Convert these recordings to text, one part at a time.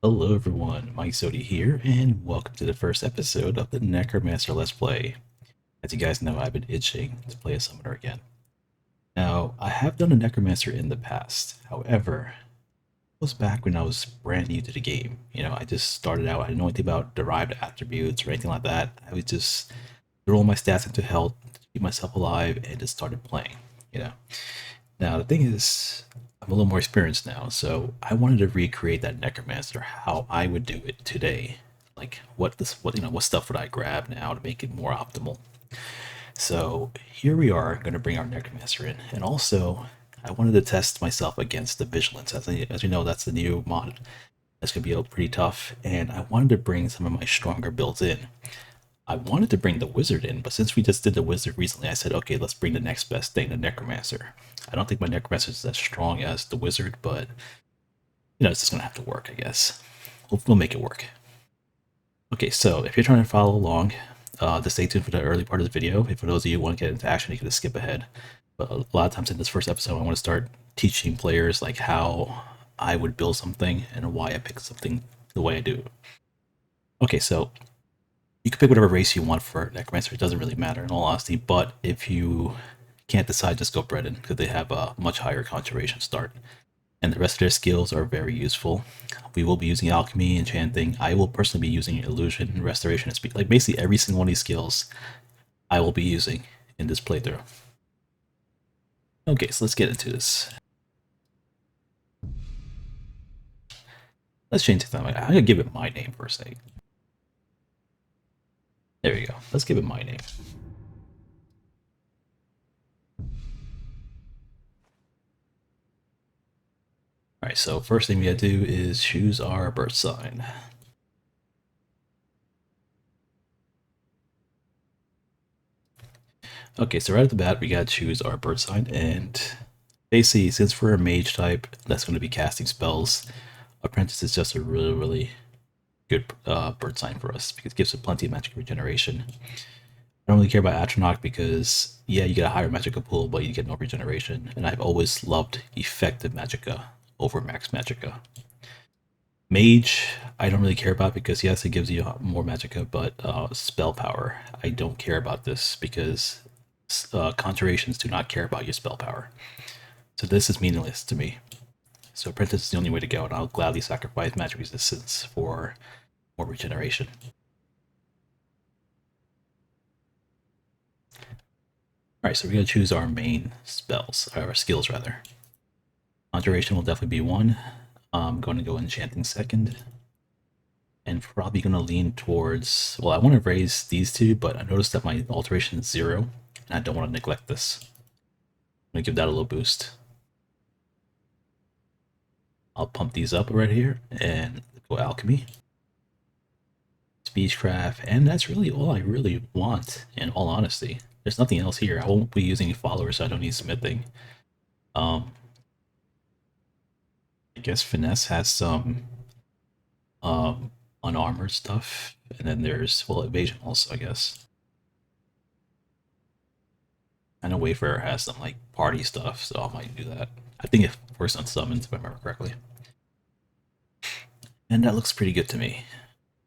Hello everyone, Mikezodia here, and welcome to the first episode of the Necromancer Let's Play. As you guys know, I've been itching to play a summoner again. Now, I have done a Necromancer in the past. However, it was back when I was brand new to the game. I just started out, I didn't know anything about derived attributes or anything like that. I would just throw all my stats into health to keep myself alive and just started playing, you know. Now, the thing is, I'm a little more experienced now, so I wanted to recreate that Necromancer how I would do it today. Like, what stuff would I grab now to make it more optimal? So here we are, going to bring our Necromancer in, and also I wanted to test myself against the Vigilance. As you know, that's the new mod. That's going to be pretty tough, and I wanted to bring some of my stronger builds in. I wanted to bring the wizard in, but since we just did the wizard recently, I said, okay, let's bring the next best thing, the necromancer. I don't think my necromancer is as strong as the wizard, but it's just gonna have to work, I guess. We'll make it work. Okay, so if you're trying to follow along, just stay tuned for the early part of the video. If for those of you who want to get into action, you can just skip ahead. But a lot of times in this first episode, I want to start teaching players like how I would build something and why I pick something the way I do. Okay, so you can pick whatever race you want for Necromancer. It doesn't really matter in all honesty. But if you can't decide, just go Breton because they have a much higher conjuration start. And the rest of their skills are very useful. We will be using alchemy, enchanting. I will personally be using illusion, restoration, and speed. Like basically every single one of these skills I will be using in this playthrough. Okay, so let's get into this. Let's change it. I'm gonna give it my name for a sec. There we go. Let's give it my name. Alright, so first thing we gotta do is choose our birth sign. Okay, so right at the bat, we gotta choose our birth sign, and basically, since we're a mage type that's going to be casting spells, Apprentice is just a really, really good bird sign for us because it gives us plenty of magic regeneration. I don't really care about Atronach because, yeah, you get a higher magicka pool, but you get no regeneration, and I've always loved effective magicka over max magicka. Mage, I don't really care about because, yes, it gives you more magicka, but spell power, I don't care about this because conjurations do not care about your spell power. So this is meaningless to me. So Apprentice is the only way to go, and I'll gladly sacrifice magic resistance for more regeneration. Alright, so we're going to choose our main spells, or skills rather. Conjuration will definitely be one. I'm going to go Enchanting second. And probably going to lean towards, well, I want to raise these two, but I noticed that my alteration is 0, and I don't want to neglect this. I'm going to give that a little boost. I'll pump these up right here and go alchemy, speechcraft, and that's really all I really want, in all honesty. There's nothing else here. I won't be using followers, so I don't need smithing. I guess finesse has some unarmored stuff, and then there's, well, evasion also, I guess. I know Wayfarer has some like party stuff, so I might do that. I think it works on summons, if I remember correctly. And that looks pretty good to me.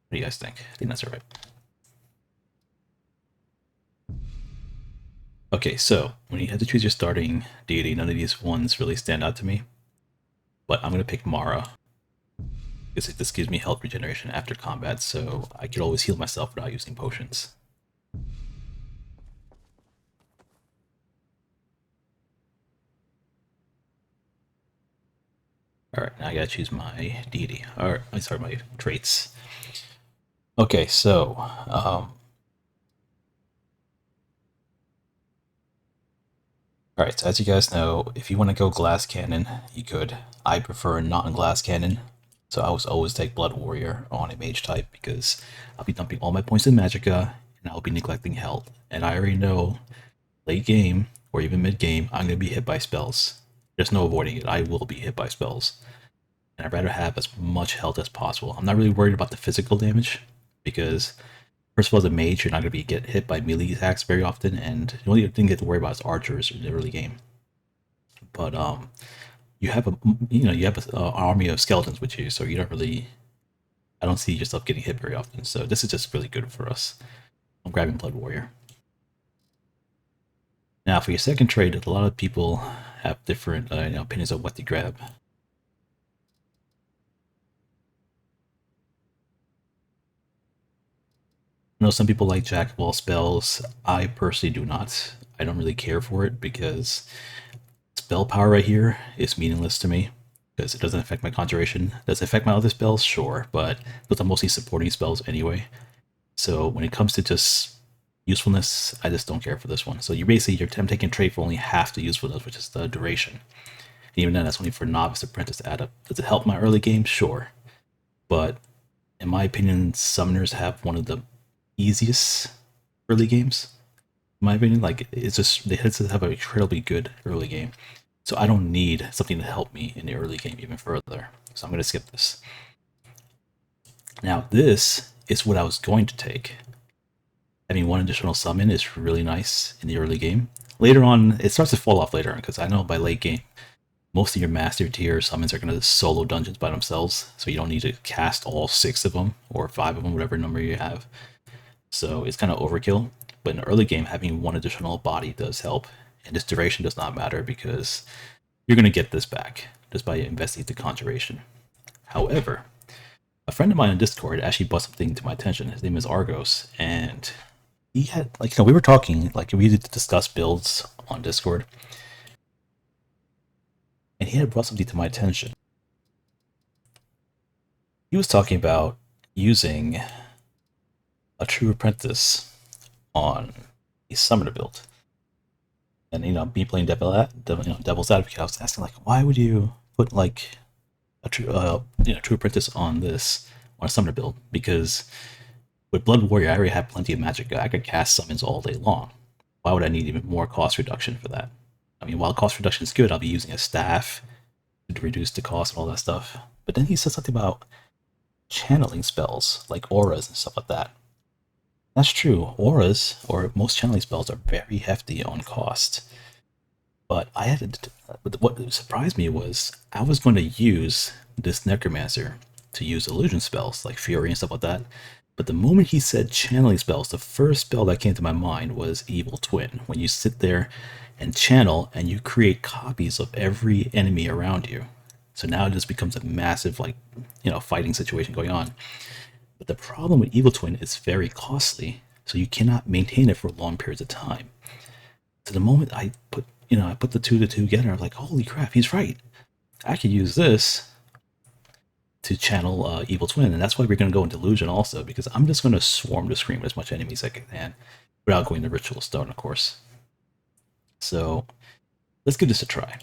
What do you guys think? I think that's alright. Okay, so when you have to choose your starting deity, none of these ones really stand out to me. But I'm going to pick Mara, because this gives me health regeneration after combat, so I could always heal myself without using potions. Alright, now I gotta choose my deity. Or, I'm sorry, my traits. Okay, so, alright, so as you guys know, if you want to go glass cannon, you could. I prefer non-glass cannon, so I always take Blood Warrior on a mage type because I'll be dumping all my points in magicka, and I'll be neglecting health. And I already know, late game, or even mid-game, I'm going to be hit by spells. There's no avoiding it. I will be hit by spells. And I'd rather have as much health as possible. I'm not really worried about the physical damage, because first of all, as a mage, you're not going to get hit by melee attacks very often, and the only thing you have to worry about is archers in the early game. But you have an army of skeletons with you, so you don't really I don't see yourself getting hit very often, so this is just really good for us. I'm grabbing Blood Warrior. Now, for your second trade, a lot of people have different opinions of what to grab. I know some people like Jack of all spells. I personally do not. I don't really care for it because spell power right here is meaningless to me because it doesn't affect my conjuration. Does it affect my other spells? Sure, but those are mostly supporting spells anyway. So when it comes to just usefulness, I just don't care for this one. So you basically, I'm taking trade for only half the usefulness, which is the duration. And even then, that's only for novice apprentice to add up. Does it help my early game? Sure. But in my opinion, summoners have one of the easiest early games. In my opinion, like it's just they have an incredibly good early game. So I don't need something to help me in the early game even further. So I'm going to skip this. Now this is what I was going to take. Having one additional summon is really nice in the early game. Later on, it starts to fall off later on because I know by late game, most of your master tier summons are going to solo dungeons by themselves, so you don't need to cast all 6 of them or 5 of them, whatever number you have. So it's kind of overkill. But in the early game, having one additional body does help, and this duration does not matter because you're going to get this back just by investing the conjuration. However, a friend of mine on Discord actually brought something to my attention. His name is Argos, and he had, like, we were talking, like, we used to discuss builds on Discord, and he had brought something to my attention. He was talking about using a true apprentice on a summoner build. And, me playing devil's advocate, I was asking, like, why would you put, like, a true apprentice on this, on a summoner build? Because with Blood Warrior, I already have plenty of magic. I could cast summons all day long. Why would I need even more cost reduction for that? I mean, while cost reduction is good, I'll be using a staff to reduce the cost and all that stuff. But then he said something about channeling spells, like auras and stuff like that. That's true. Auras, or most channeling spells, are very hefty on cost. But what surprised me was I was going to use this Necromancer to use illusion spells, like Fury and stuff like that. But the moment he said channeling spells, the first spell that came to my mind was Evil Twin. When you sit there and channel, and you create copies of every enemy around you. So now it just becomes a massive, like, fighting situation going on. But the problem with Evil Twin is very costly, so you cannot maintain it for long periods of time. So the moment I put the two together, I'm like, holy crap, he's right. I could use this to channel Evil Twin, and that's why we're going to go into Illusion also, because I'm just going to swarm the screen with as much enemies as I can without going to Ritual Stone, of course. So let's give this a try.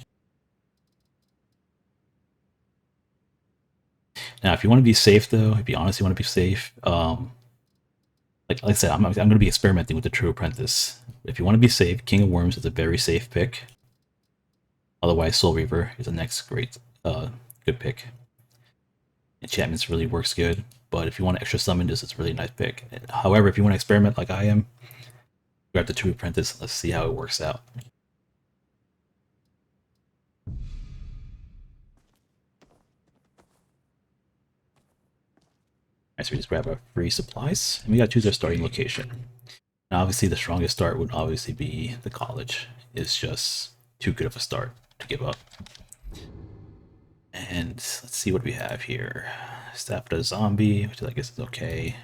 Now, if you want to be safe, though, if you honestly want to be safe, like I said, I'm going to be experimenting with the True Apprentice. If you want to be safe, King of Worms is a very safe pick. Otherwise, Soul Reaver is the next great, good pick. Enchantments really works good, but if you want to extra summon, this is a really nice pick. However, if you want to experiment like I am, grab the True Apprentice. Let's see how it works out. Alright, so we just grab our free supplies, and we gotta choose our starting location. Now, obviously, the strongest start would obviously be the college. It's just too good of a start to give up. And let's see what we have here. Staff to zombie, which I guess is okay.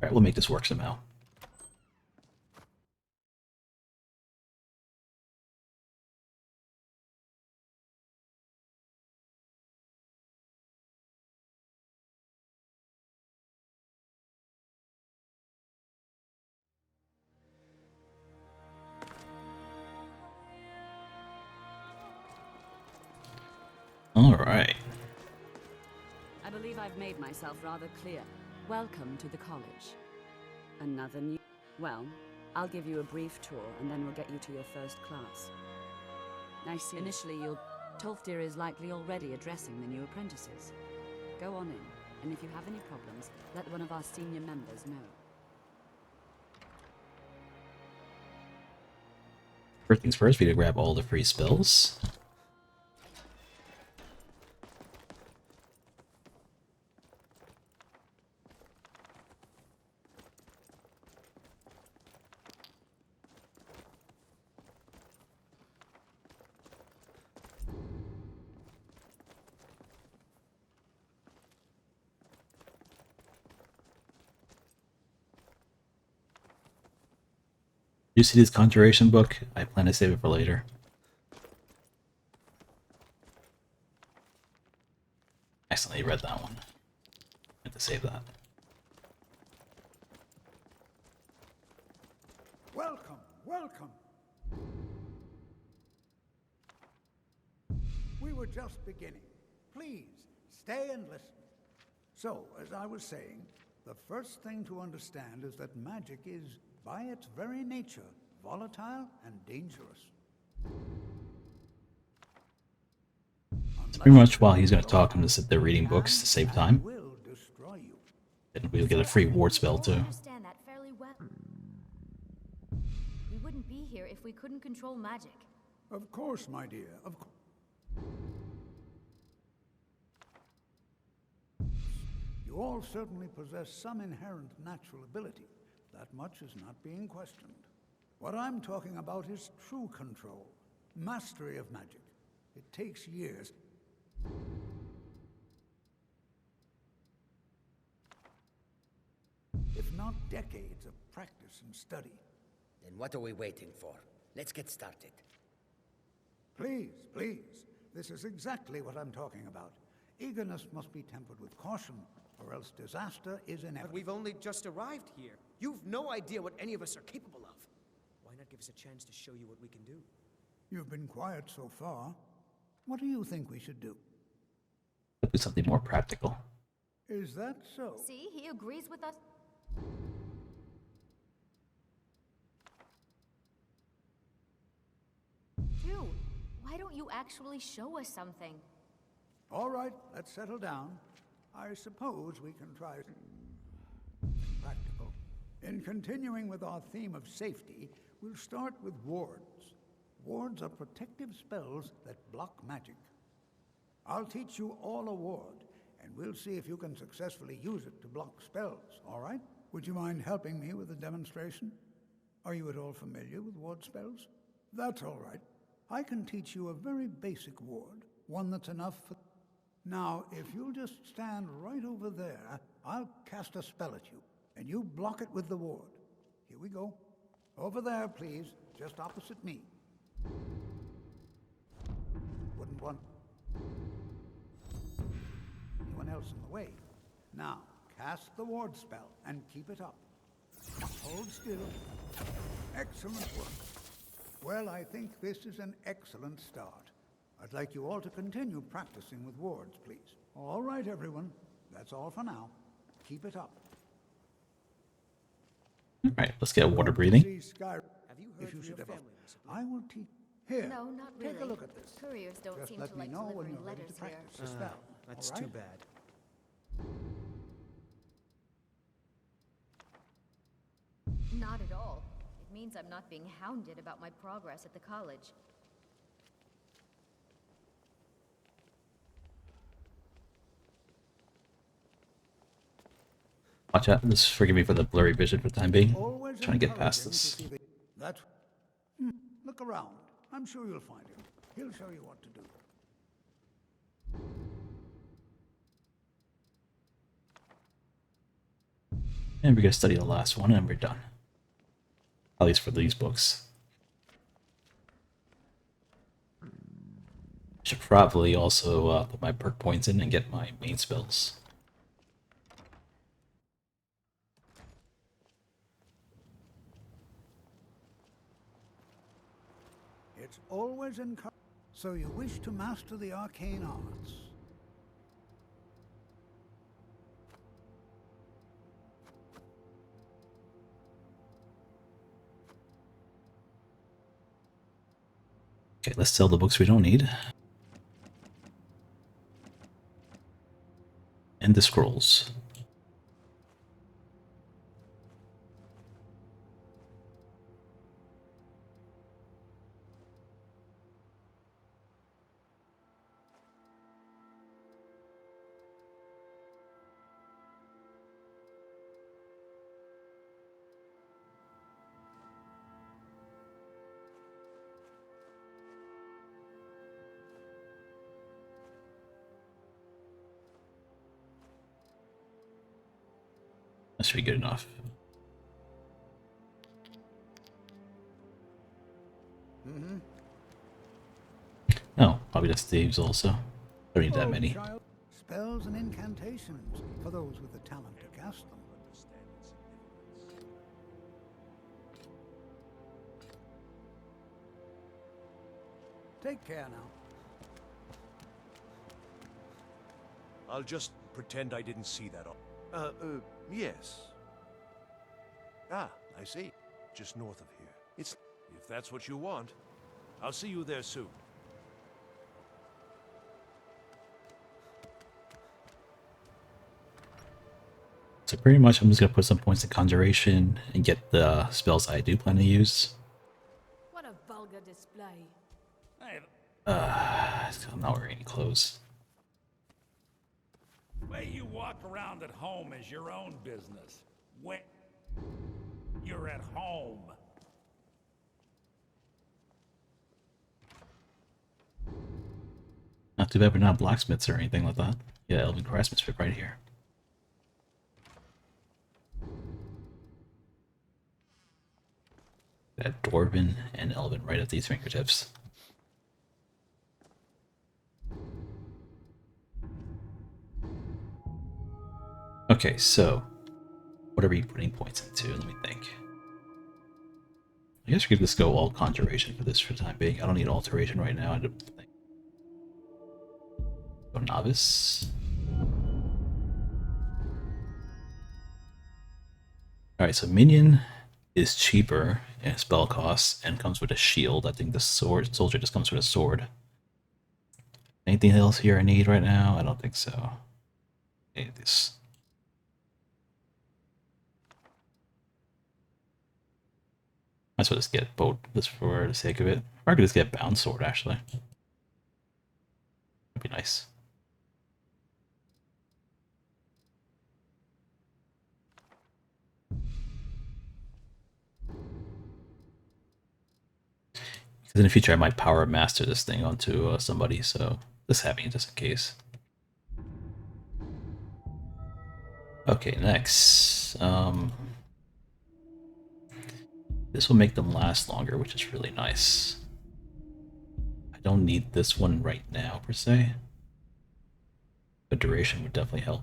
Alright, we'll make this work somehow. Alright. I believe I've made myself rather clear. Welcome to the college. Another new... Well, I'll give you a brief tour and then we'll get you to your first class. Initially, Tolfdir is likely already addressing the new apprentices. Go on in, and if you have any problems, let one of our senior members know. First things first, we gotta grab all the free spells. You see this conjuration book? I plan to save it for later. Accidentally read that one. I have to save that. Welcome, welcome. We were just beginning. Please, stay and listen. So, as I was saying, the first thing to understand is that magic is, by its very nature, volatile and dangerous. Pretty much while he's going to talk, I'm going to sit there reading books to save time. Will destroy you. And we'll get a free ward spell I too. understand that fairly well. We wouldn't be here if we couldn't control magic. Of course, my dear, of course. You all certainly possess some inherent natural ability. That much is not being questioned. What I'm talking about is true control, mastery of magic. It takes years. If not decades of practice and study. Then what are we waiting for? Let's get started. Please, please. This is exactly what I'm talking about. Eagerness must be tempered with caution, or else disaster is But inevitable. we've only just arrived here. You've no idea what any of us are capable of. Why not give us a chance to show you what we can do? You've been quiet so far. What do you think we should do? Do something more practical. Is that so? See, he agrees with us. Dude, why don't you actually show us something? All right, let's settle down. I suppose we can try practical. In continuing with our theme of safety, we'll start with wards. Wards are protective spells that block magic. I'll teach you all a ward, and we'll see if you can successfully use it to block spells, all right? Would you mind helping me with a demonstration? Are you at all familiar with ward spells? That's all right. I can teach you a very basic ward, one that's enough for... Now, if you'll just stand right over there, I'll cast a spell at you, and you block it with the ward. Here we go. Over there, please, just opposite me. Wouldn't want anyone else in the way. Now, cast the ward spell and keep it up. Hold still. Excellent work. Well, I think this is an excellent start. I'd like you all to continue practicing with wards, please. All right, everyone. That's all for now. Keep it up. Alright, let's get water breathing. See Sky, Have you heard if you from should your ever... family recently? I will teach... Here, No, not really. take a look at this. Couriers don't Just seem let to me like know when delivering you're ready letters to here. practice the spell. That's all too right? bad. Not at all. It means I'm not being hounded about my progress at the college. Watch out. Just forgive me for the blurry vision for the time being. Always Trying to get past encouraging to this. see the... That's... Look around. I'm sure you'll find him. He'll show you what to do. And we're going to study the last one and we're done. At least for these books. Should probably also put my perk points in and get my main spells. It's always encouraging. So you wish to master the arcane arts. Okay, let's sell the books we don't need. And the scrolls. That should be good enough. Probably just Steve's also. Don't need that Oh, many. child. Spells and incantations for those with the talent to cast them. Take care now. I'll just pretend I didn't see that. Yes. Ah, I see. Just north of here. It's... If that's what you want, I'll see you there soon. So pretty much I'm just going to put some points in Conjuration and get the spells I do plan to use. What a vulgar display. I'm not wearing any clothes. The way you walk around at home is your own business. When you're at home. Not too bad we're not blacksmiths or anything like that. Yeah, Elven craftsmanship right here. Got Dwarven and Elven right at these fingertips. Okay, so what are we putting points into? Let me think. I guess we could just go all Conjuration for this for the time being. I don't need Alteration right now. I don't think. Go Novice. Alright, so Minion is cheaper in spell costs and comes with a shield. I think the soldier just comes with a sword. Anything else here I need right now? I don't think so. Okay, this. Might as well just get both just for the sake of it. Or I could just get Bound Sword actually. That'd be nice. Because in the future I might power master this thing onto somebody, so just having it just in case. Okay, next. This will make them last longer, which is really nice. I don't need this one right now, per se. But duration would definitely help.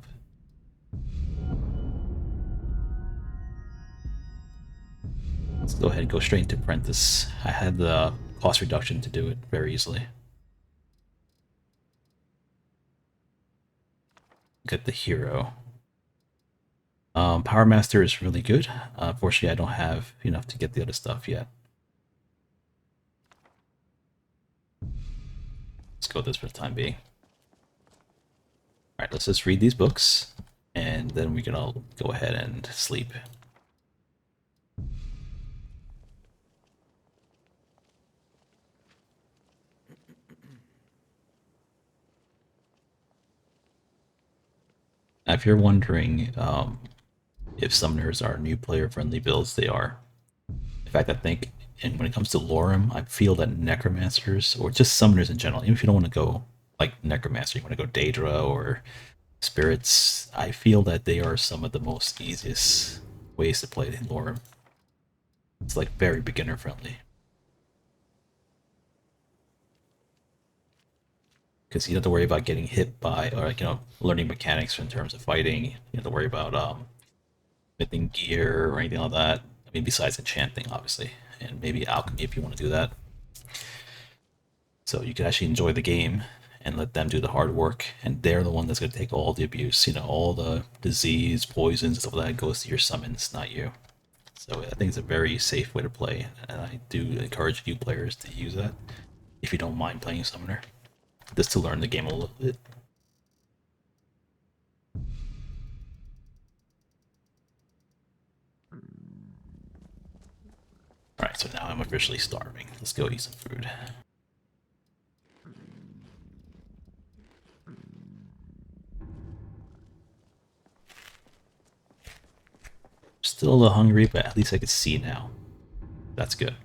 Let's go ahead and go straight into Apprentice. I had the cost reduction to do it very easily. Get the hero. Power Master is really good. Unfortunately, I don't have enough to get the other stuff yet. Let's go with this for the time being. Alright, let's just read these books, and then we can all go ahead and sleep. Now, if you're wondering if summoners are new player-friendly builds, they are. In fact, I think, and when it comes to Lorerim, I feel that Necromancers, or just summoners in general, even if you don't want to go like Necromancer, you want to go Daedra or Spirits, I feel that they are some of the most easiest ways to play Lorerim. It's like very beginner-friendly. Because you don't have to worry about getting hit by, or like, learning mechanics in terms of fighting. You don't have to worry about smithing gear or anything like that. I mean, besides enchanting, obviously, and maybe alchemy if you want to do that. So you can actually enjoy the game and let them do the hard work, and they're the one that's going to take all the abuse, all the disease, poisons, stuff like that goes to your summons, not you. So I think it's a very safe way to play, and I do encourage new players to use that if you don't mind playing Summoner, just to learn the game a little bit. Alright, so now I'm officially starving. Let's go eat some food. Still a little hungry, but at least I can see now. That's good.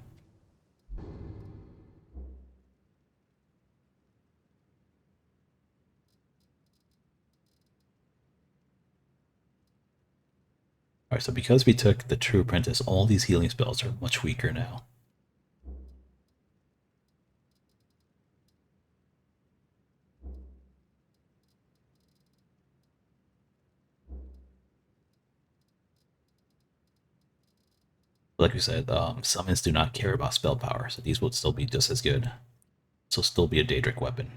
Alright, so because we took the True Apprentice, all these healing spells are much weaker now. Like we said, summons do not care about spell power, so these would still be just as good. So still be a Daedric weapon.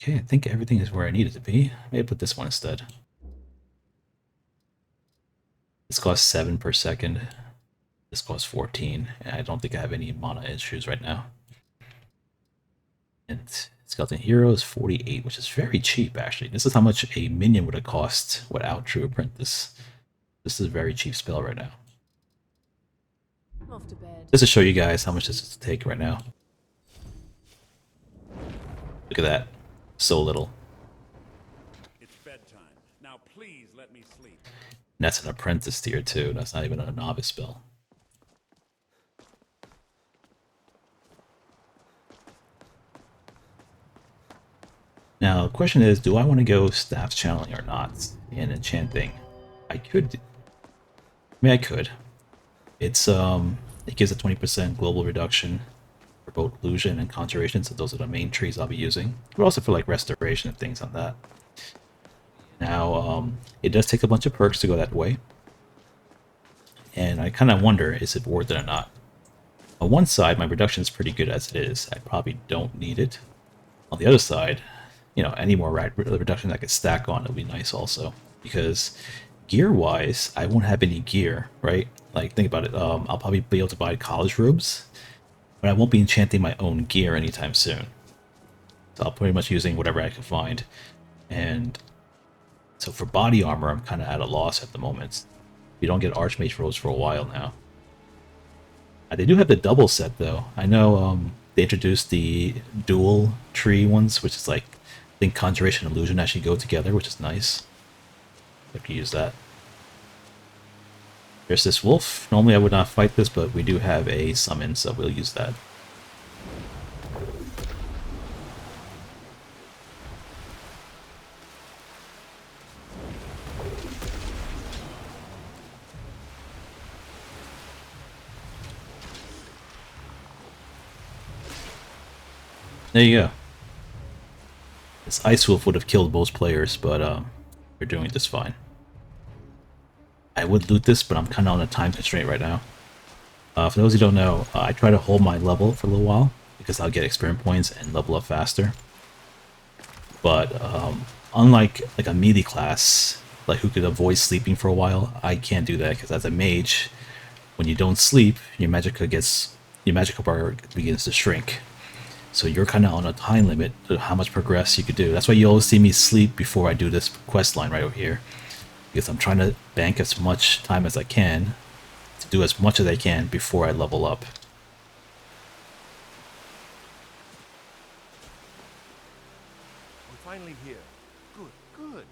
Okay, I think everything is where I need it to be. Maybe put this one instead. This costs 7 per second. This costs 14, and I don't think I have any mana issues right now. And Skeleton Hero is 48, which is very cheap, actually. This is how much a minion would have cost without True Apprentice. This is a very cheap spell right now. Off to bed. Just to show you guys how much this is to take right now. Look at that. So little. It's bedtime. Now please let me sleep. And that's an Apprentice tier, too. That's not even a novice spell. Now, the question is, do I want to go staff channeling or not in enchanting? I could. I mean, I could. It gives a 20% global reduction for both illusion and conjuration, so those are the main trees I'll be using. But also for like restoration and things on that. Now, it does take a bunch of perks to go that way, and I kind of wonder, is it worth it or not? On one side, my reduction is pretty good as it is. I probably don't need it. On the other side, you know, any more reduction I could stack on, it would be nice also. Because gear-wise, I won't have any gear, right? Like, think about it. I'll probably be able to buy college robes, but I won't be enchanting my own gear anytime soon. So I'll pretty much using whatever I can find. And so for body armor, I'm kind of at a loss at the moment. We don't get Archmage robes for a while now. They do have the double set, though. I know they introduced the dual tree ones, which is like, I think Conjuration and Illusion actually go together, which is nice. I could use that. There's this wolf. Normally I would not fight this, but we do have a summon, so we'll use that. There you go. This Ice Wolf would have killed both players, but we're doing just fine. I would loot this, but I'm kind of on a time constraint right now. For those who don't know, I try to hold my level for a little while, because I'll get experience points and level up faster. But unlike like a melee class, like who could avoid sleeping for a while, I can't do that, because as a mage, when you don't sleep, your magic bar begins to shrink. So you're kind of on a time limit to how much progress you could do. That's why you always see me sleep before I do this quest line right over here. Because I'm trying to bank as much time as I can to do as much as I can before I level up. We're finally here. Good, good.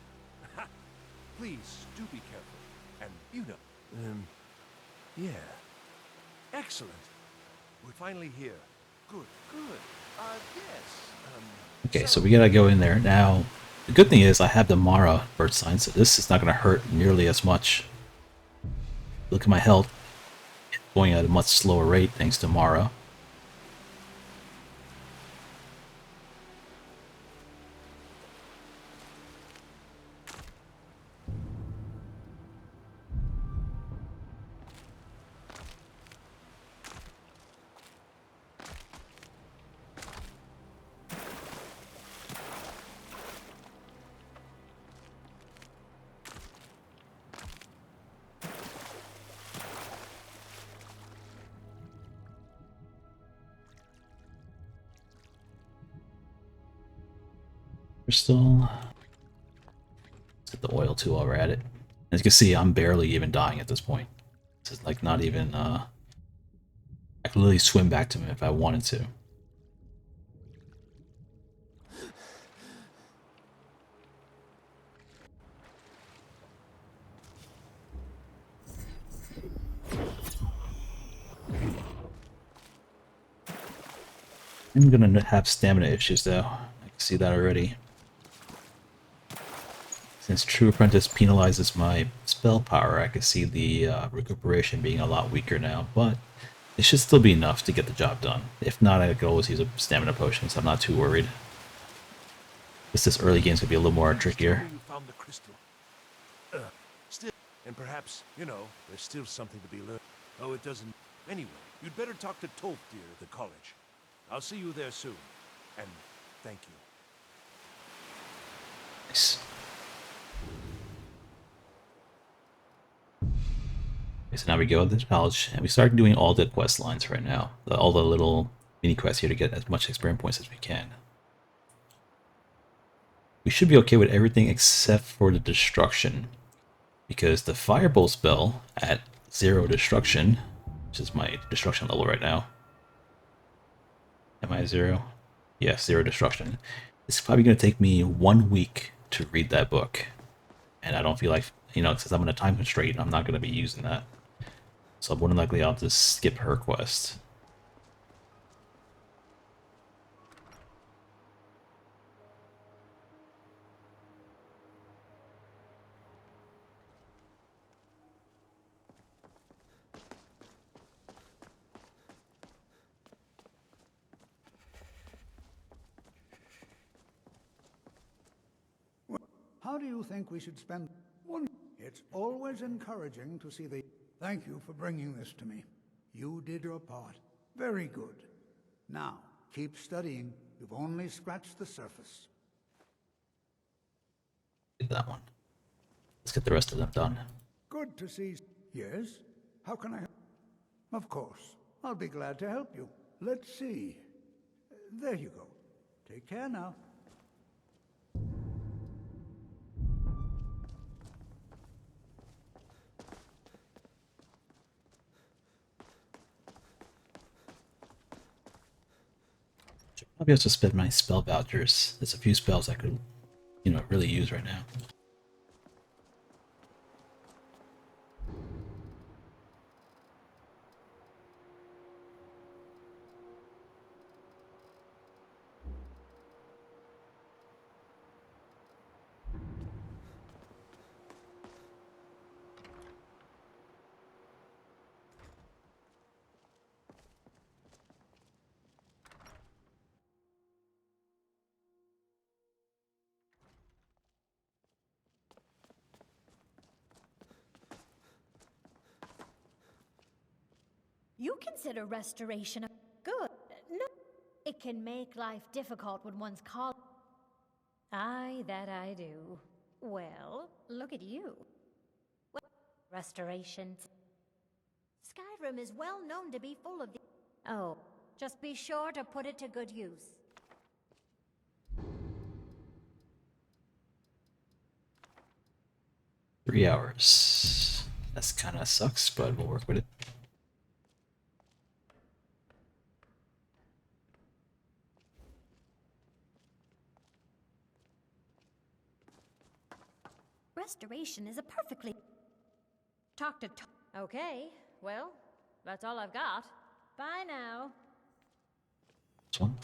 Please, do be careful. And, you know, yeah. Excellent. We're finally here. Good, good. Yes. Okay, so we gotta go in there. Now, the good thing is I have the Mara bird sign, so this is not gonna hurt nearly as much. Look at my health. It's going at a much slower rate thanks to Mara. Crystal. Let's get the oil too while we're at it. As you can see, I'm barely even dying at this point. This is like not even, I could literally swim back to him if I wanted to. I'm gonna have stamina issues though. I can see that already. Since True Apprentice penalizes my spell power, I can see the recuperation being a lot weaker now, but It should still be enough to get the job done. If not, I could always use a stamina potion, so I'm not too worried. This early game's gonna be a little more trickier. You found the crystal. Still, and perhaps, you know, there's still something to be learned. Oh, it doesn't. Anyway, you'd better talk to Tolfdir at the college. I'll see you there soon. And thank you. Nice. Okay, so now we go to the college, and we start doing all the quest lines right now. All the little mini quests here to get as much experience points as we can. We should be okay with everything except for the destruction, because the firebolt spell at 0 destruction, which is my destruction level right now. Am I 0? Yes, 0 destruction. It's probably going to take me 1 week to read that book, and I don't feel like, you know, since I'm in a time constraint, I'm not going to be using that. So more than likely I'll just skip her quest. How do you think we should spend one? It's always encouraging to see the... Thank you for bringing this to me. You did your part. Very good. Now, keep studying. You've only scratched the surface. Do that one. Let's get the rest of them done. Good to see... Yes? How can I help? Of course. I'll be glad to help you. Let's see. There you go. Take care now. Probably have to spend my spell vouchers. There's a few spells I could, you know, really use right now. You consider restoration a good. No, it can make life difficult when one's called. Aye, that I do. Well, look at you. Restoration. Skyrim is well known to be full of. Oh, just be sure to put it to good use. Three hours. That's kind of sucks, but we'll work with it. Restoration is a perfectly... Talk to... Okay, well, that's all I've got. Bye now. This one.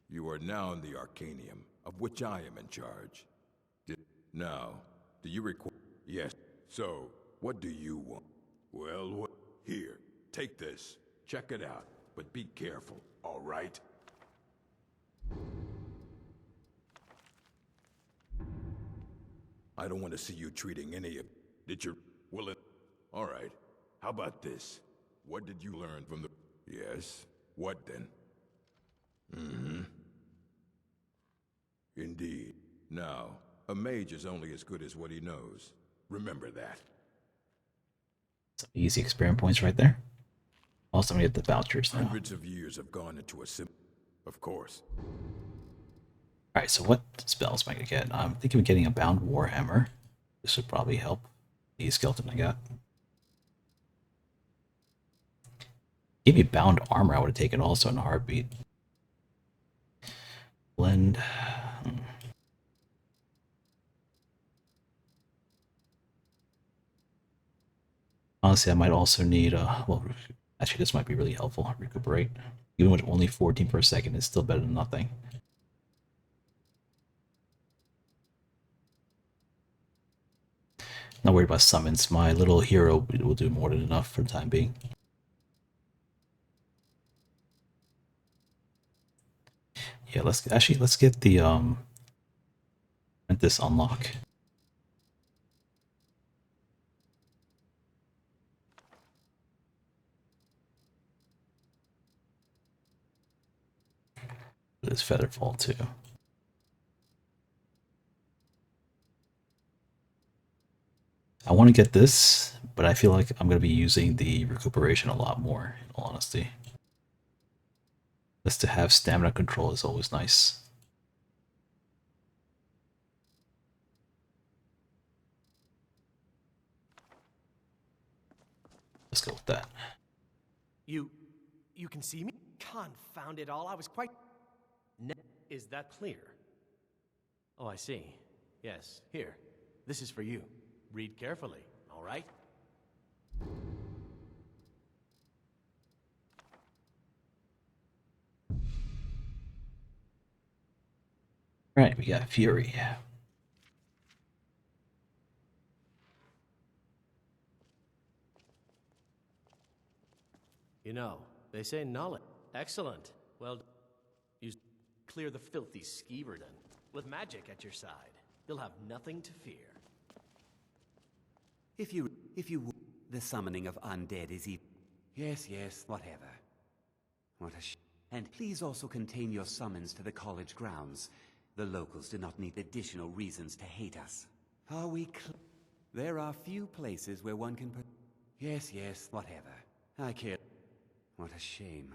You are now in the Arcanium, of which I am in charge. Now, do you require... Yes. So, what do you want? Well, here, take this. Check it out, but be careful, all right? I don't want to see you treating any of... Did you... Well, all right. How about this? What did you learn from the... Yes. What then? Mm-hmm. Indeed. Now, a mage is only as good as what he knows. Remember that. Some easy experiment points right there. Also, I'm gonna get the vouchers now. Hundreds of years have gone into a sim... Of course. Alright, so what spells am I gonna get? I'm thinking of getting a Bound Warhammer. This would probably help the skeleton I got. Give me Bound Armor, I would have taken also in a heartbeat. Blend. Honestly, I might also need well, actually this might be really helpful. Recuperate. Even with only 14 per second, it's still better than nothing. Not worried about summons. My little hero will do more than enough for the time being. Yeah, let's get the this unlock. This Featherfall too. I want to get this, but I feel like I'm going to be using the recuperation a lot more, in all honesty. Just to have stamina control is always nice. Let's go with that. You can see me? Confound it all, I was quite... Is that clear? Oh, I see. Yes, here. This is for you. Read carefully, all right? Right, we got Fury. You know, they say knowledge. Excellent. Well, you clear the filthy skeeverden. With magic at your side, you'll have nothing to fear. If you the summoning of undead is yes, whatever. What a And please also contain your summons to the college grounds. The locals do not need additional reasons to hate us. Are we There are few places where one can Yes, whatever. I care. What a shame.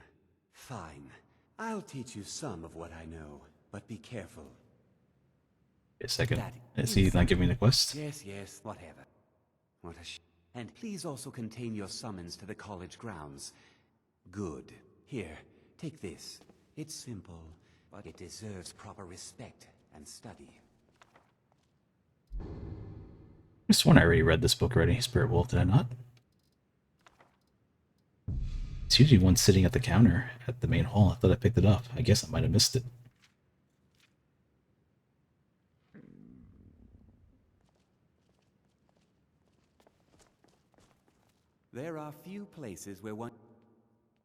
Fine. I'll teach you some of what I know, but be careful. Wait a second. Is he not giving me the quest? Yes, whatever. What a And please also contain your summons to the college grounds. Good. Here, take this. It's simple, but it deserves proper respect and study. I sworn I already read this book already, Spirit Wolf, did I not? It's usually one sitting at the counter at the main hall. I thought I picked it up. I guess I might have missed it. There are few places where one...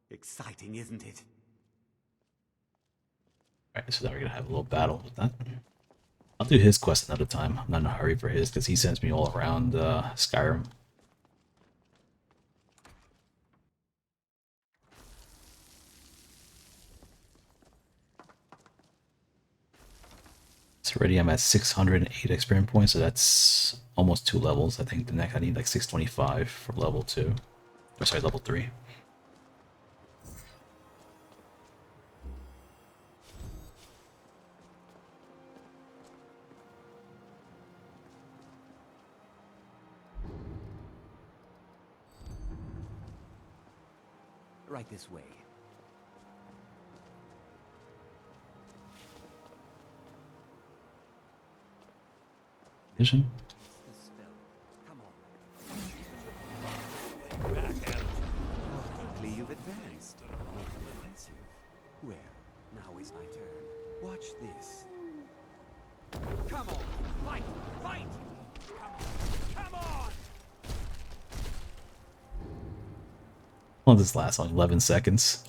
Exciting, isn't it? Alright, so now we're gonna have a little battle with that. I'll do his quest another time. I'm not in a hurry for his, because he sends me all around Skyrim. So already I'm at 608 experience points, so that's almost 2 levels. I think the next I need like 625 for level 2. Or sorry, level 3. Right this way. Vision? Come on. Quickly you've advanced. Impressive. Well, now is my turn. Watch this. Come on! Fight! Fight! Come on! Well, this lasts only 11 seconds.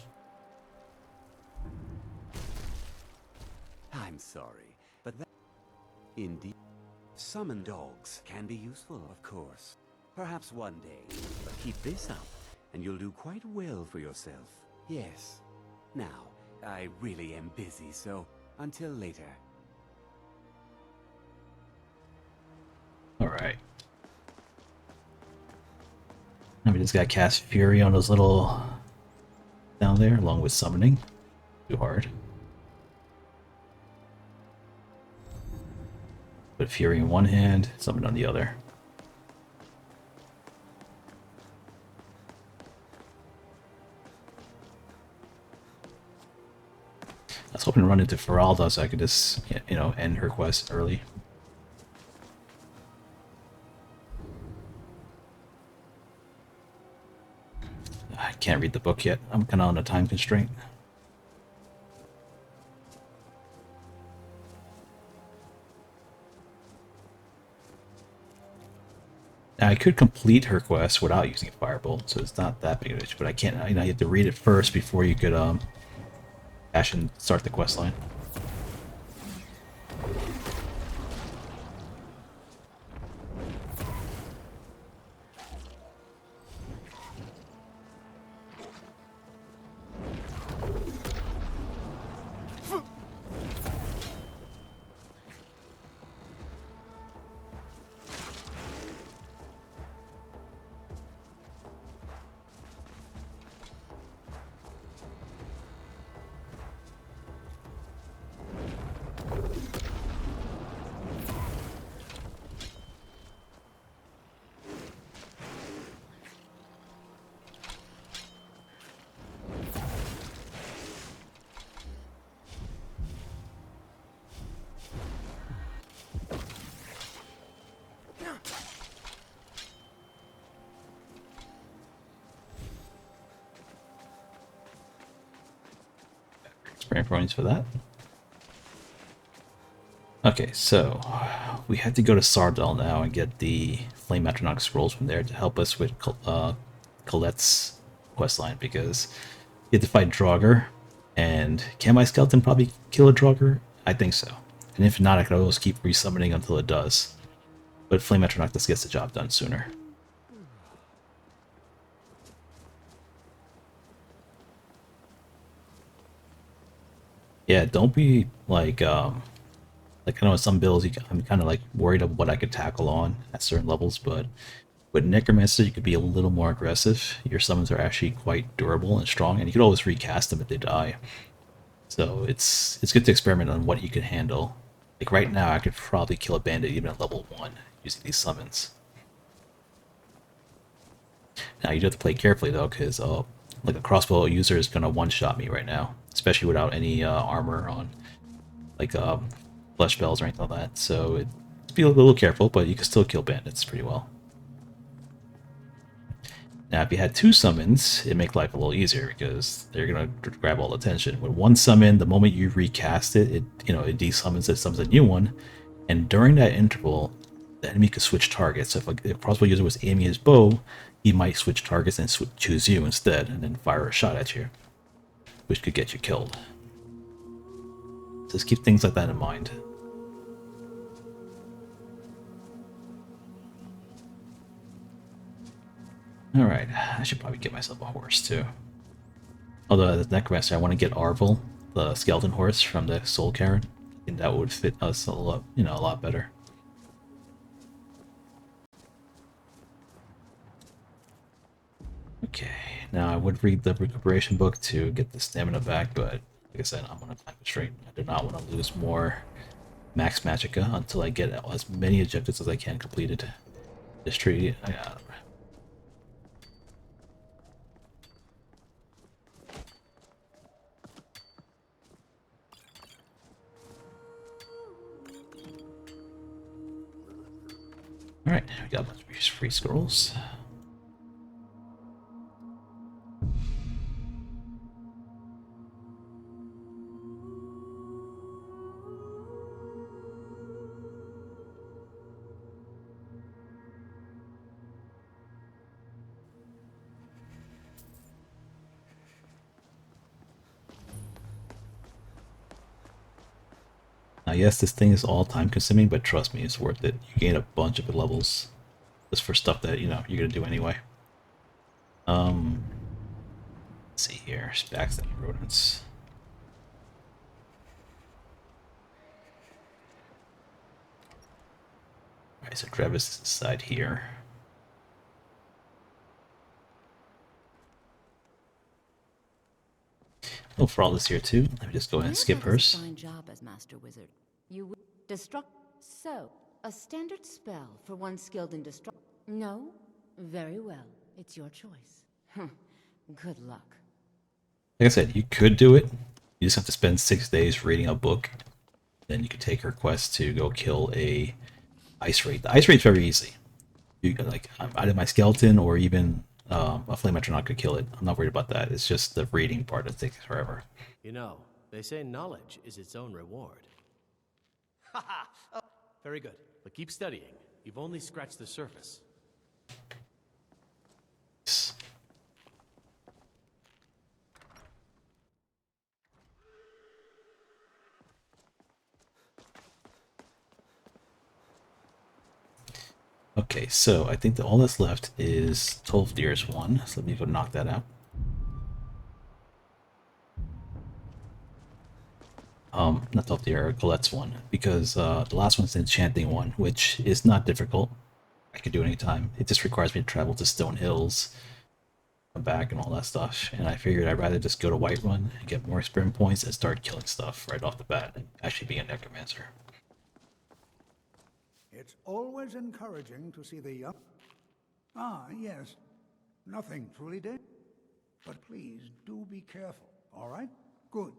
I'm sorry, but that... Indeed. Summon dogs can be useful, of course. Perhaps one day. But keep this up, and you'll do quite well for yourself. Yes. Now, I really am busy, so until later. Alright. I mean, this guy cast Fury on those little... down there, along with summoning. Too hard. Put Fury in one hand, summon on the other. I was hoping to run into Feralda so I could just, you know, end her quest early. I can't read the book yet. I'm kind of on a time constraint. Now, I could complete her quest without using a firebolt, so it's not that big of an issue. But I can't. You know, you have to read it first before you could dash and start the quest line. Experience points for that. Okay, so we have to go to Sardal now and get the Flame Atronach scrolls from there to help us with Colette's questline, because you have to fight Draugr, and can my skeleton probably kill a Draugr? I think so. And if not, I could always keep resummoning until it does. But Flame Atronach just gets the job done sooner. Yeah, don't be like I know in some builds I'm kind of like worried of what I could tackle on at certain levels, but with Necromancer you could be a little more aggressive. Your summons are actually quite durable and strong, and you can always recast them if they die. So it's good to experiment on what you can handle. Like right now, I could probably kill a bandit even at level 1 using these summons. Now you do have to play carefully though, because like a crossbow user is gonna one-shot me right now, especially without any armor on, like flesh spells or anything like that. So be a little careful, but you can still kill bandits pretty well. Now, if you had 2 summons, it'd make life a little easier because they're gonna grab all the attention. With 1 summon, the moment you recast it, it desummons it, summons a new one, and during that interval, the enemy could switch targets. So if a crossbow user was aiming his bow, he might switch targets and choose you instead, and then fire a shot at you, which could get you killed. Just keep things like that in mind. Alright, I should probably get myself a horse too. Although as Necromancer, I want to get Arvel, the skeleton horse from the Soul Cairn. I think that would fit us a lot better. Okay, now I would read the recuperation book to get the stamina back, but like I said, I'm gonna time it straight. I do not want to lose more max magicka until I get as many objectives as I can completed. This tree, Alright, we got a bunch of free scrolls. Now, yes, this thing is all time consuming, but trust me, it's worth it. You gain a bunch of levels just for stuff that, you're gonna do anyway. Let's see here. Backstabbing rodents. Alright, so Travis is inside here. Oh, Frald is here too. Let me just go ahead and skip hers. Fine job as Master Wizard. You destruct. So, a standard spell for one skilled in destruct. No? Very well. It's your choice. Good luck. Like I said, you could do it. You just have to spend 6 days reading a book. Then you could take her quest to go kill a ice wraith. The ice wraith's very easy. You can, like, either my skeleton or even a flame atronach could kill it. I'm not worried about that. It's just the reading part that takes forever. You know, they say knowledge is its own reward. Haha! Oh, very good. But keep studying. You've only scratched the surface. Okay, so I think that all that's left is Tolfdir's one, so let me go knock that out. Not Tolfdir, Colette's one, because the last one's the enchanting one, which is not difficult. I can do it anytime. It just requires me to travel to Stone Hills, come back, and all that stuff. And I figured I'd rather just go to Whiterun and get more experience points and start killing stuff right off the bat and actually being a Necromancer. It's always encouraging to see the young... Ah, yes. Nothing truly did. But please, do be careful, all right? Good.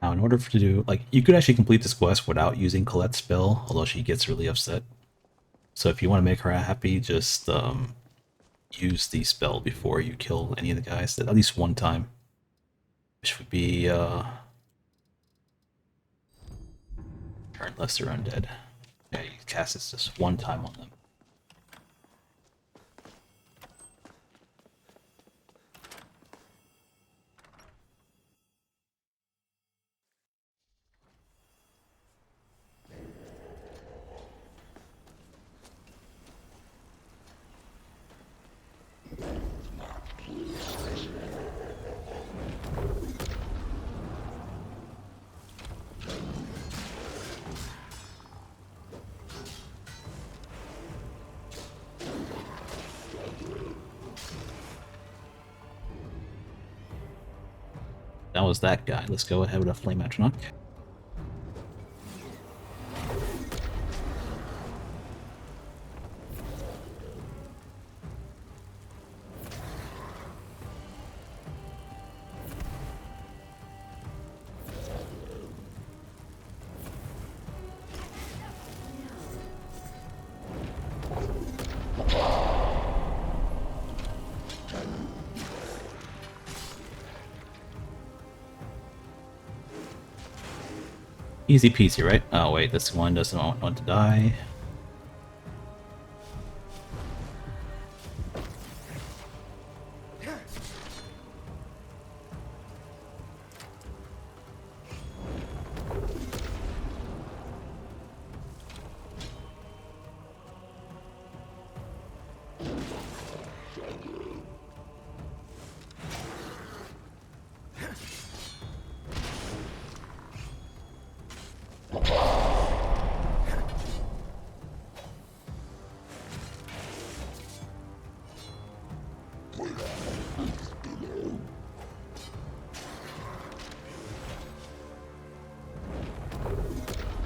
Now, in order to do, like, you could actually complete this quest without using Colette's spell, although she gets really upset. So if you want to make her happy, just use the spell before you kill any of the guys, at least one time. Which would be, unless they're undead. Yeah, you cast it just one time on them. That was that guy. Let's go ahead with a Flame Atronach. Easy peasy, right? Oh wait, this one doesn't want to die.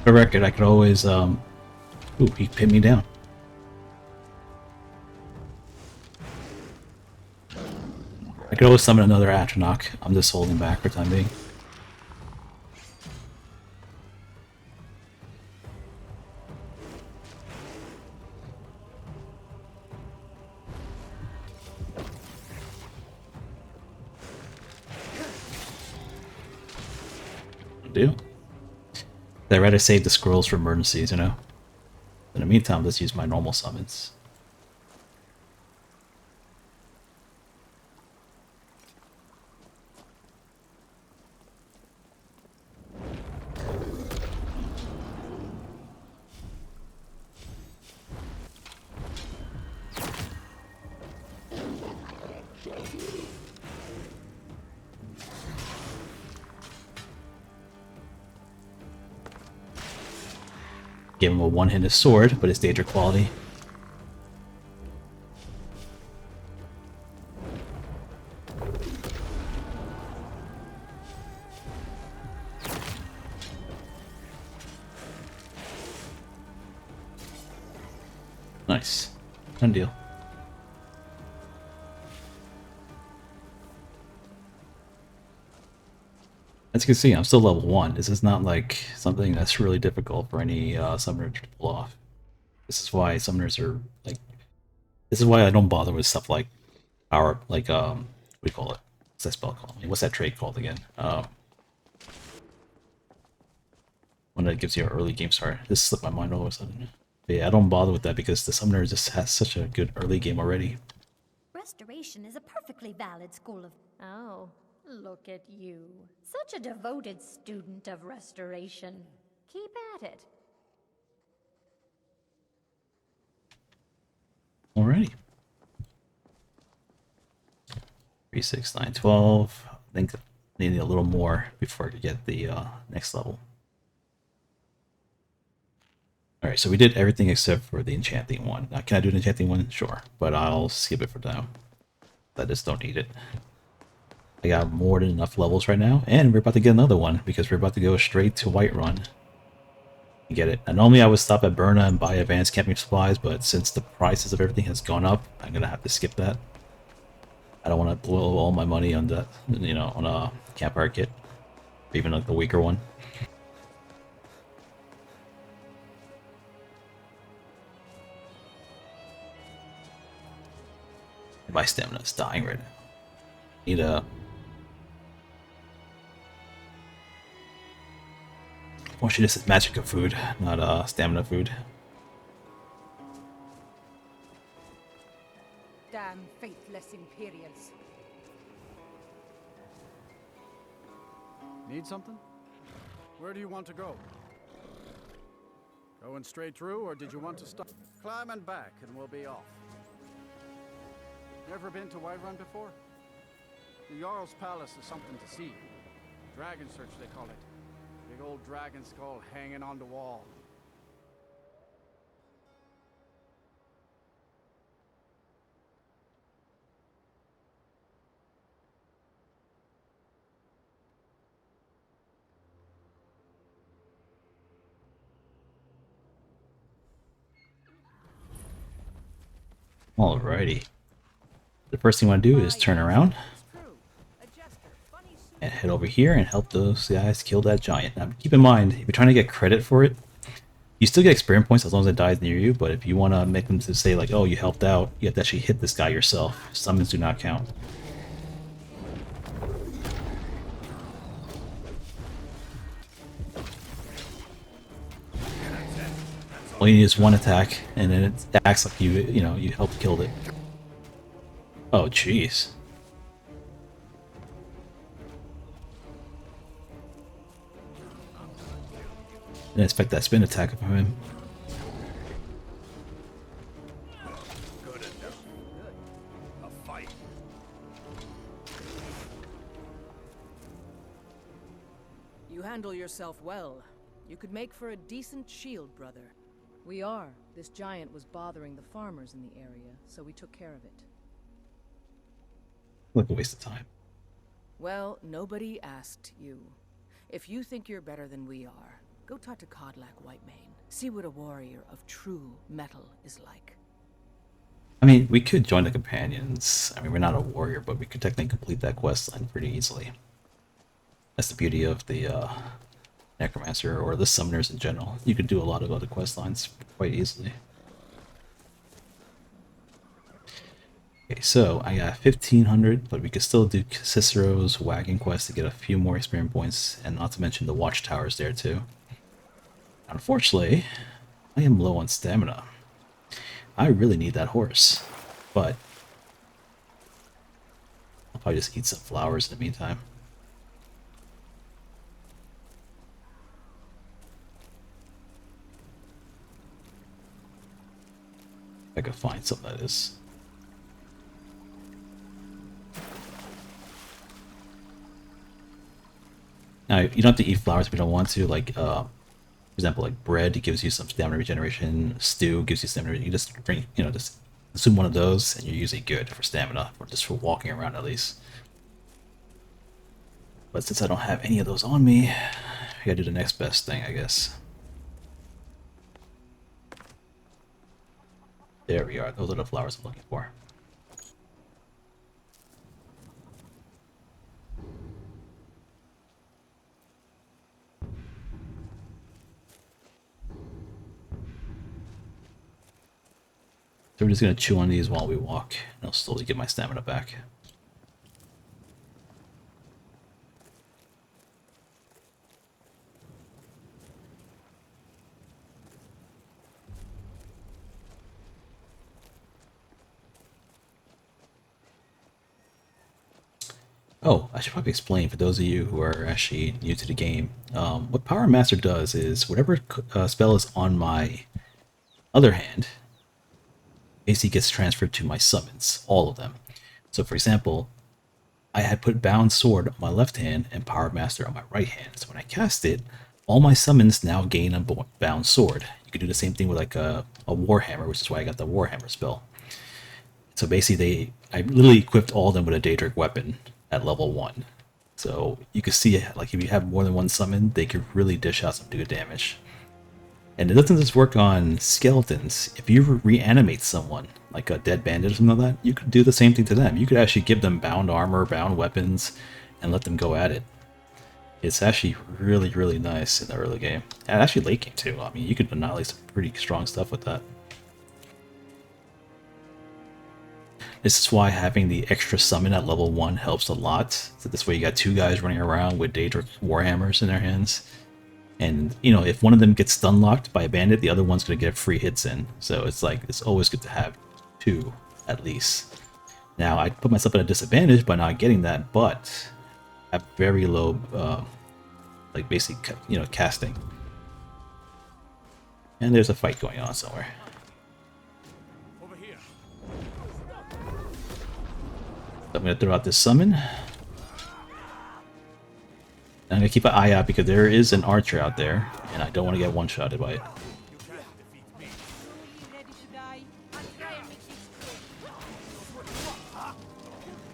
For the record, I could always, ooh, he pinned me down. I could always summon another Atronach. I'm just holding back for the time being. Do. I'd rather save the scrolls for emergencies, you know? In the meantime, let's use my normal summons. Give him a one-handed sword, but it's danger quality. Nice. Done deal. As you can see, I'm still level 1. This is not like something that's really difficult for any summoner to pull off. This is why summoners are like. This is why I don't bother with stuff like our what do you call it? What's that spell called? What's that trait called again? When it gives you an early game start. This slipped my mind all of a sudden. But yeah, I don't bother with that because the summoner just has such a good early game already. Restoration is a perfectly valid school of... Oh, look at you. Such a devoted student of restoration. Keep at it. Alrighty. 3, 6, 9, 12. I think I need a little more before I could get the next level. Alright, so we did everything except for the enchanting one. Now, can I do the enchanting one? Sure, but I'll skip it for now. I just don't need it. I got more than enough levels right now, and we're about to get another one because we're about to go straight to Whiterun. Get it. And normally I would stop at Berna and buy advanced camping supplies, but since the prices of everything has gone up, I'm gonna have to skip that. I don't want to blow all my money on that, you know, on a campfire kit, or even like the weaker one. My stamina is dying right now. Need a. Unfortunately, this is magic of food, not stamina food. Damn faithless Imperials. Need something? Where do you want to go? Going straight through, or did you want to stop? Climbing back, and we'll be off. Never been to Whiterun before? The Jarl's Palace is something to see. Dragon Search, they call it. Big old dragon skull hanging on the wall. Alrighty. The first thing I want to do is turn around and head over here and help those guys kill that giant. Now, keep in mind, if you're trying to get credit for it, you still get experience points as long as it dies near you, but if you want to make them to say, like, oh, you helped out, you have to actually hit this guy yourself. Summons do not count. All you need is one attack, and then it acts like you know, you helped kill it. Oh, jeez. Didn't expect that spin attack from him. Good enough. A fight. You handle yourself well. You could make for a decent shield, brother. We are. This giant was bothering the farmers in the area, so we took care of it. Look, a waste of time. Well, nobody asked you. If you think you're better than we are, go talk to Codlac Whitemane. See what a warrior of true metal is like. I mean, we could join the companions. I mean, we're not a warrior, but we could technically complete that quest line pretty easily. That's the beauty of the Necromancer, or the summoners in general. You could do a lot of other quest lines quite easily. Okay, so I got 1500, but we could still do Cicero's wagon quest to get a few more experience points, and not to mention the watchtowers there too. Unfortunately, I am low on stamina. I really need that horse, but I'll probably just eat some flowers in the meantime. I could find something that is. Now, you don't have to eat flowers if you don't want to. Like, for example, like bread gives you some stamina regeneration. Stew gives you stamina. You just drink, you know, just consume one of those, and you're usually good for stamina, or just for walking around at least. But since I don't have any of those on me, I gotta do the next best thing, I guess. There we are. Those are the flowers I'm looking for. So we're just gonna chew on these while we walk, and I'll slowly get my stamina back. Oh, I should probably explain for those of you who are actually new to the game. What Power Master does is whatever spell is on my other hand basically gets transferred to my summons, all of them. So for example, I had put Bound Sword on my left hand and Power Master on my right hand. So when I cast it, all my summons now gain a Bound Sword. You could do the same thing with like a Warhammer, which is why I got the Warhammer spell. So basically, I literally equipped all of them with a Daedric weapon at level 1. So you can see, like, if you have more than one summon, they can really dish out some good damage. And it doesn't just work on skeletons. If you reanimate someone, like a dead bandit or something like that, you could do the same thing to them. You could actually give them bound armor, bound weapons, and let them go at it. It's actually really, really nice in the early game. And actually late game too. I mean, you could annihilate some pretty strong stuff with that. This is why having the extra summon at level 1 helps a lot. So this way you got 2 guys running around with Daedric Warhammers in their hands. And, you know, if one of them gets stun locked by a bandit, the other one's going to get free hits in. So it's like, it's always good to have 2, at least. Now, I put myself at a disadvantage by not getting that, but I have very low, like, basic, you know, casting. And there's a fight going on somewhere. I'm going to throw out this summon. I'm going to keep an eye out because there is an archer out there, and I don't want to get one-shotted by it.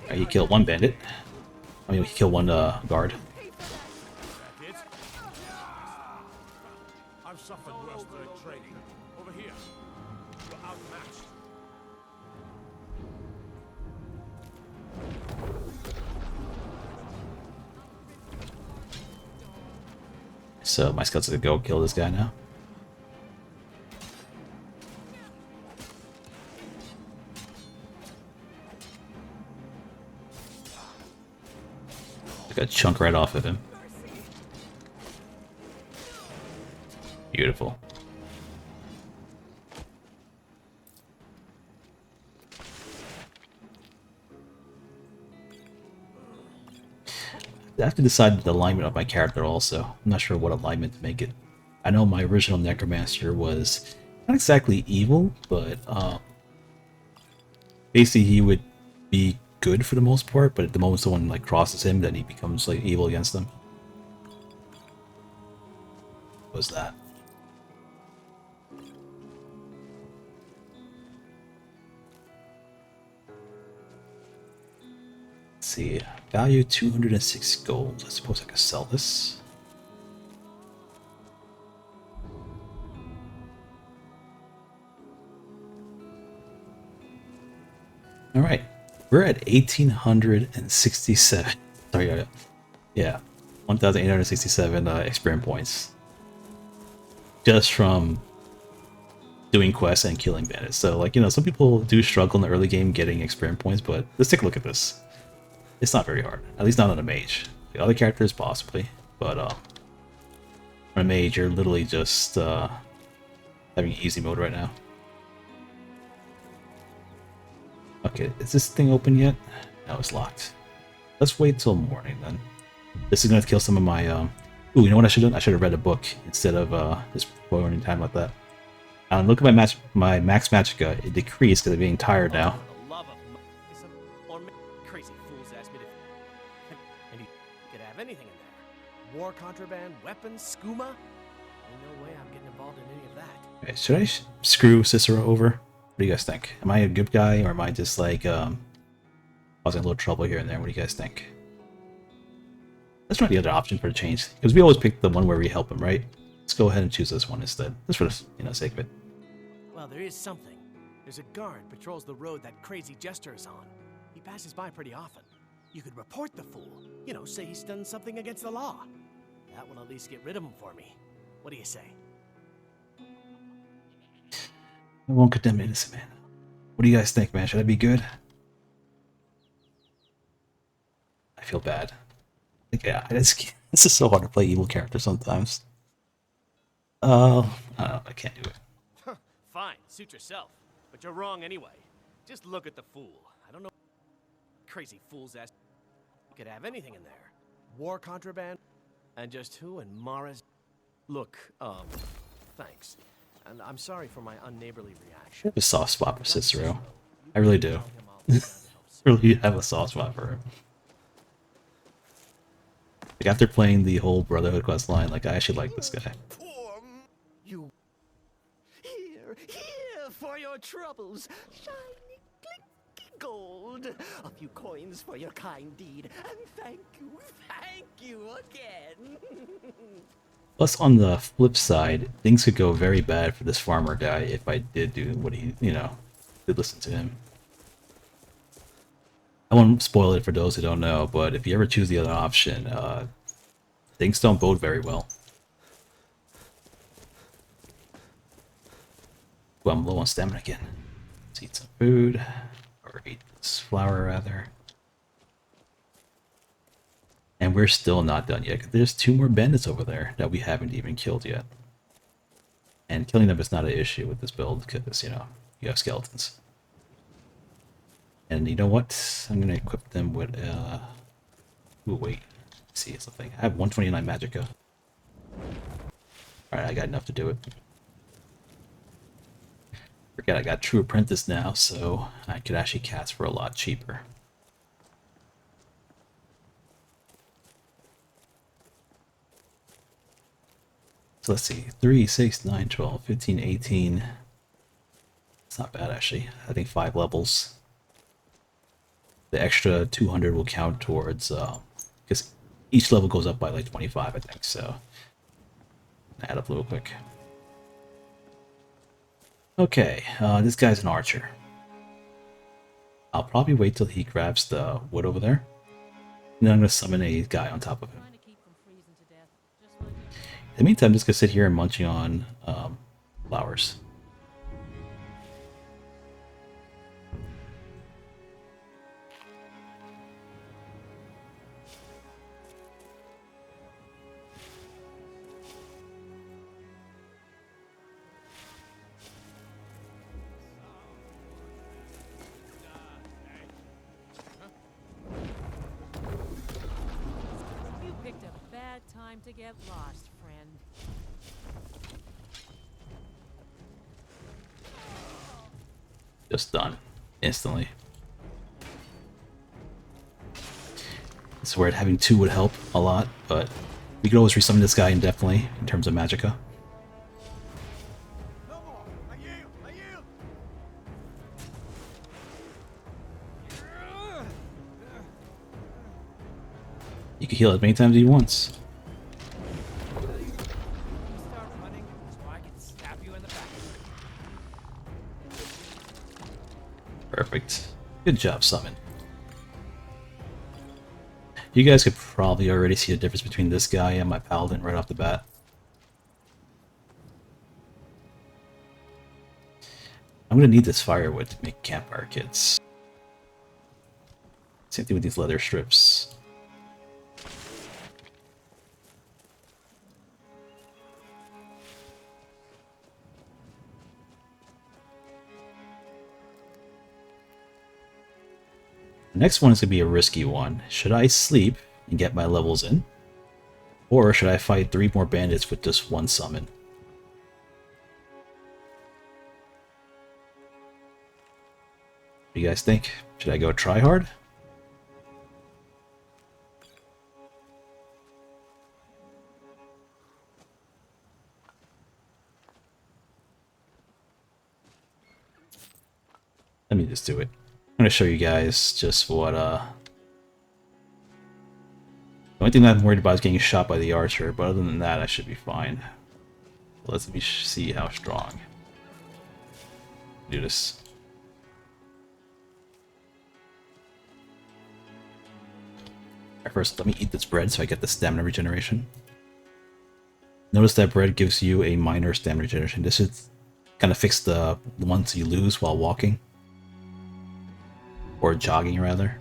Alright, he killed one bandit. I mean, he killed one guard. I've suffered worse than a training. Over here. You're outmatched. So my scouts are gonna go kill this guy now. Took a chunk right off of him. Beautiful. I have to decide the alignment of my character also. I'm not sure what alignment to make it. I know my original Necromancer was not exactly evil, but basically he would be good for the most part, but at the moment someone like crosses him, then he becomes like evil against them. What was that? Let's see. Value 206 gold. I suppose I could sell this. Alright. We're at 1,867. Sorry, yeah. 1,867 experience points. Just from doing quests and killing bandits. So, like, you know, some people do struggle in the early game getting experience points, but let's take a look at this. It's not very hard, at least not on a mage. The other characters possibly, but on a mage you're literally just having easy mode right now. Okay, is this thing open yet? No, it's locked. Let's wait till morning then. This is gonna kill some of my ooh, you know what I should have done? I should have read a book instead of just morning time like that. Look at my max magicka. It decreased because I'm being tired now. Anything in there. War contraband, weapons, skooma? Ain't no way I'm getting involved in any of that. Okay, should I screw Cicero over? What do you guys think? Am I a good guy, or am I just like causing a little trouble here and there? What do you guys think? Let's try the other option for a change, because we always pick the one where we help him, right? Let's go ahead and choose this one instead, just for the sake of it. Well, there is something. There's a guard patrols the road that crazy jester is on. He passes by pretty often. You could report the fool. You know, say he's done something against the law. That will at least get rid of him for me. What do you say? I won't condemn an innocent man. What do you guys think, man? Should I be good? I feel bad. Like, yeah, this is so hard to play evil characters sometimes. I don't know. I can't do it. Fine, suit yourself. But you're wrong anyway. Just look at the fool. I don't know. Crazy fool's ass. You could have anything in there. War contraband? And just who in Mara's... Look, thanks. And I'm sorry for my unneighborly reaction. I have a soft spot for Cicero. I really do. Really have a soft spot for him. Like, after playing the whole Brotherhood quest line, like, I actually like this guy. You... Here for your troubles. Shiny, clicky gold. A few coins for your kind deed. And thank you again. Plus, on the flip side, things could go very bad for this farmer guy if I did do what he, you know, did listen to him. I won't spoil it for those who don't know, but if you ever choose the other option, things don't bode very well. Well, I'm low on stamina again. Let's eat some food, or eat this flour rather. And we're still not done yet. There's 2 more bandits over there that we haven't even killed yet. And killing them is not an issue with this build because, you know, you have skeletons. And you know what? I'm gonna equip them with ooh, wait. Let's see something. I have 129 magicka. Alright, I got enough to do it. Forget I got True Apprentice now, so I could actually cast for a lot cheaper. So let's see, 3, 6, 9, 12, 15, 18. It's not bad actually. I think 5 levels. The extra 200 will count towards, because each level goes up by like 25, I think, so. Add up real quick. Okay, this guy's an archer. I'll probably wait till he grabs the wood over there. And then I'm going to summon a guy on top of him. In the meantime, I'm just going to sit here and munching on flowers. You picked a bad time to get lost, friend. Just done. Instantly. I swear having 2 would help a lot, but we could always resummon this guy indefinitely in terms of magicka. You can heal as many times as you want. Perfect. Good job, Summon. You guys could probably already see the difference between this guy and my paladin right off the bat. I'm gonna need this firewood to make campfire kits. Same thing with these leather strips. The next one is going to be a risky one. Should I sleep and get my levels in? Or should I fight 3 more bandits with just 1 summon? What do you guys think? Should I go try hard? Let me just do it. I'm going to show you guys just what, the only thing that I'm worried about is getting shot by the archer, but other than that, I should be fine. Let me see how strong. Do this. Alright, first, let me eat this bread so I get the stamina regeneration. Notice that bread gives you a minor stamina regeneration. This should kind of fix the ones you lose while walking. Or jogging, rather.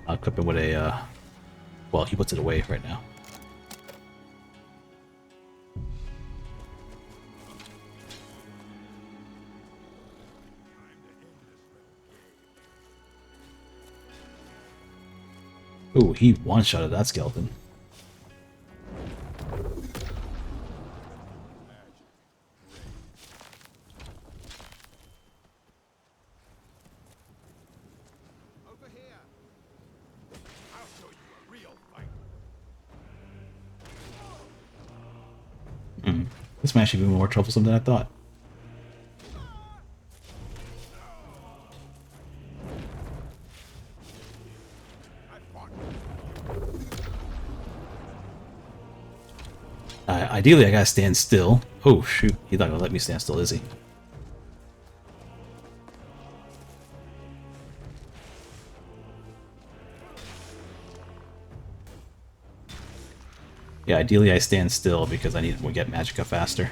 I'll equip him with a, well, he puts it away right now. Ooh, he one-shotted that skeleton. Over here. I'll show you a real fight. This might actually be more troublesome than I thought. Ideally, I gotta stand still. Oh shoot, he's not gonna let me stand still, is he? Yeah, ideally I stand still because I need to get Magicka faster.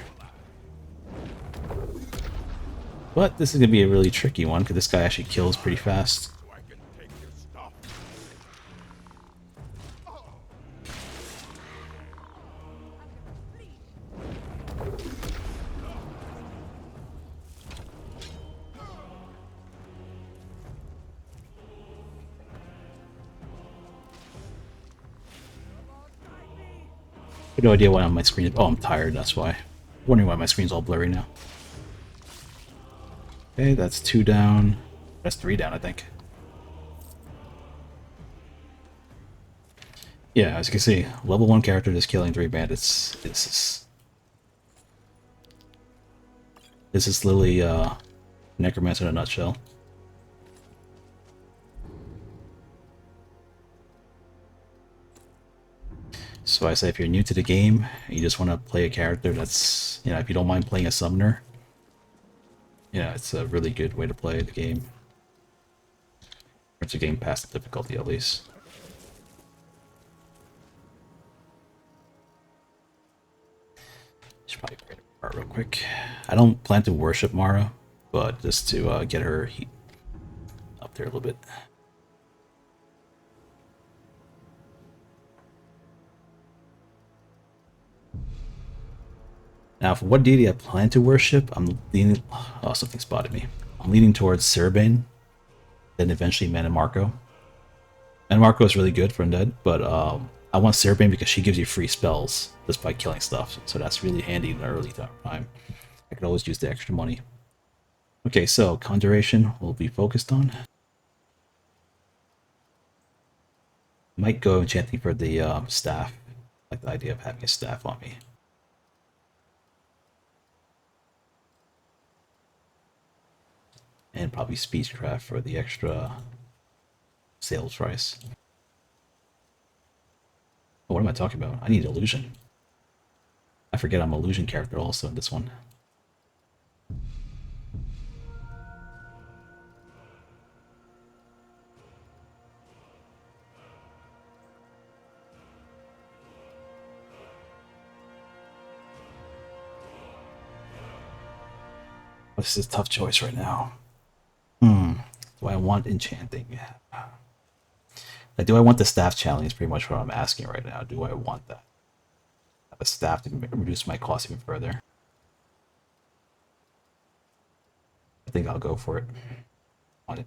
But this is gonna be a really tricky one because this guy actually kills pretty fast. I have no idea why on my screen. Oh, I'm tired, that's why. Wondering why my screen's all blurry now. Okay, that's 2 down. That's 3 down, I think. Yeah, as you can see, level 1 character just killing 3 bandits. This is literally Necromancer in a nutshell. So I say if you're new to the game, and you just want to play a character that's, you know, if you don't mind playing a summoner, yeah, it's a really good way to play the game. It's a game past the difficulty, at least. Should probably bring it apart real quick. I don't plan to worship Mara, but just to get her heat up there a little bit. Now, for what deity I plan to worship, I'm leaning. Oh, something spotted me. I'm leaning towards Cerbane, then eventually Mannimarco. Mannimarco is really good for undead, but I want Cerbane because she gives you free spells just by killing stuff, so that's really handy in the early time. I could always use the extra money. Okay, so Conjuration will be focused on. Might go enchanting for the staff. I like the idea of having a staff on me. And probably Speechcraft for the extra sales price. Oh, what am I talking about? I need Illusion. I forget I'm Illusion character also in this one. This is a tough choice right now. Do I want enchanting? Like, do I want the staff challenge? Is pretty much what I'm asking right now. Do I want that? Have a staff to reduce my cost even further? I think I'll go for it. Want it.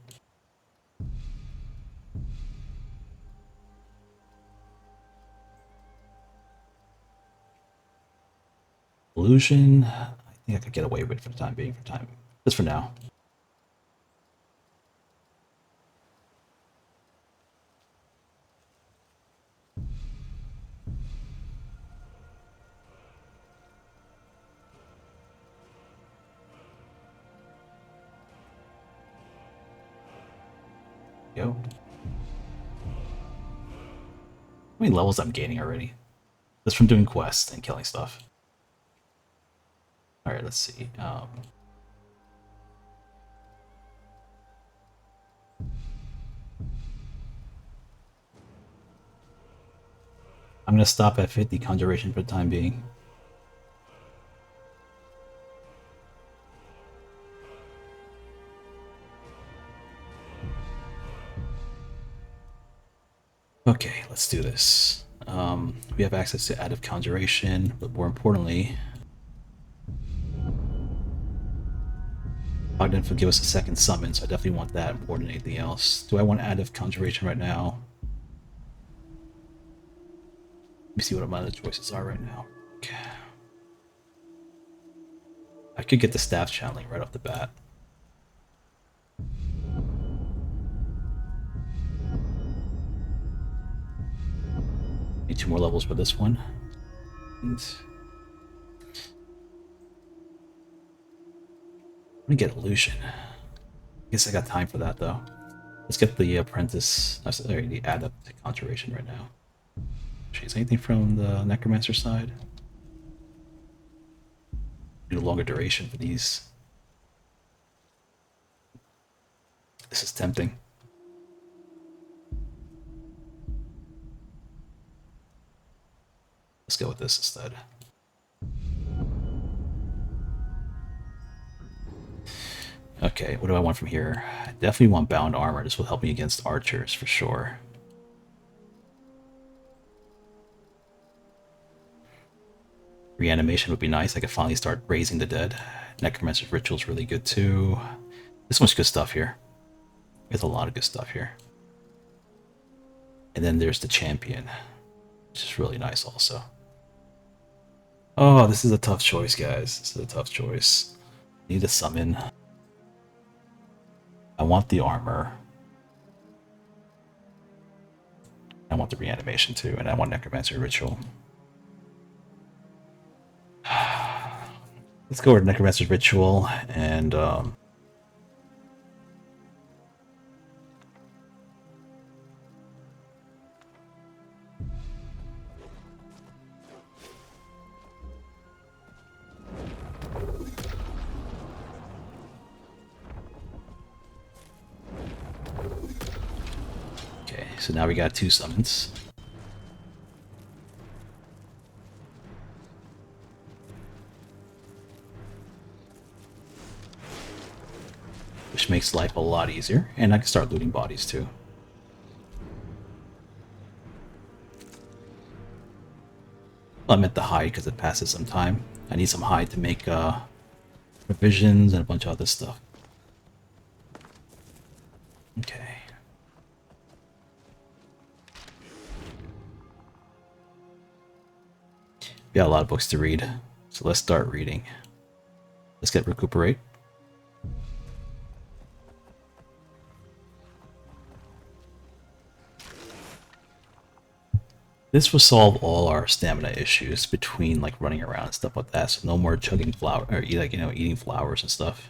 Illusion. I think I could get away with it for the time being. Just for now. Go. How many levels I'm gaining already? Just from doing quests and killing stuff. Alright, let's see. I'm gonna stop at 50 conjuration for the time being. Okay, let's do this. We have access to added conjuration, but more importantly, Ogden will give us a second summon, so I definitely want that more than anything else. Do I want added conjuration right now? Let me see what my other choices are right now. Okay. I could get the staff channeling right off the bat. Need 2 more levels for this one. And I'm gonna get illusion. I guess I got time for that though. Let's get the apprentice, sorry, the adept to conjuration right now. Is anything from the necromancer side? Do a longer duration for these. This is tempting. Let's go with this instead. Okay, what do I want from here? I definitely want bound armor. This will help me against archers for sure. Reanimation would be nice. I could finally start raising the dead. Necromancer's ritual is really good too. There's much good stuff here. There's a lot of good stuff here. And then there's the champion, which is really nice also. Oh, this is a tough choice, guys. This is a tough choice. Need a summon. I want the armor. I want the reanimation too, and I want Necromancer Ritual. Let's go with Necromancer's Ritual, and okay, so now we got 2 summons. Which makes life a lot easier, and I can start looting bodies too. Well, I meant the hide because it passes some time. I need some hide to make provisions and a bunch of other stuff. Okay. We got a lot of books to read, so let's start reading. Let's get recuperate. This will solve all our stamina issues between like running around and stuff like that. So no more chugging flower or eating flowers and stuff.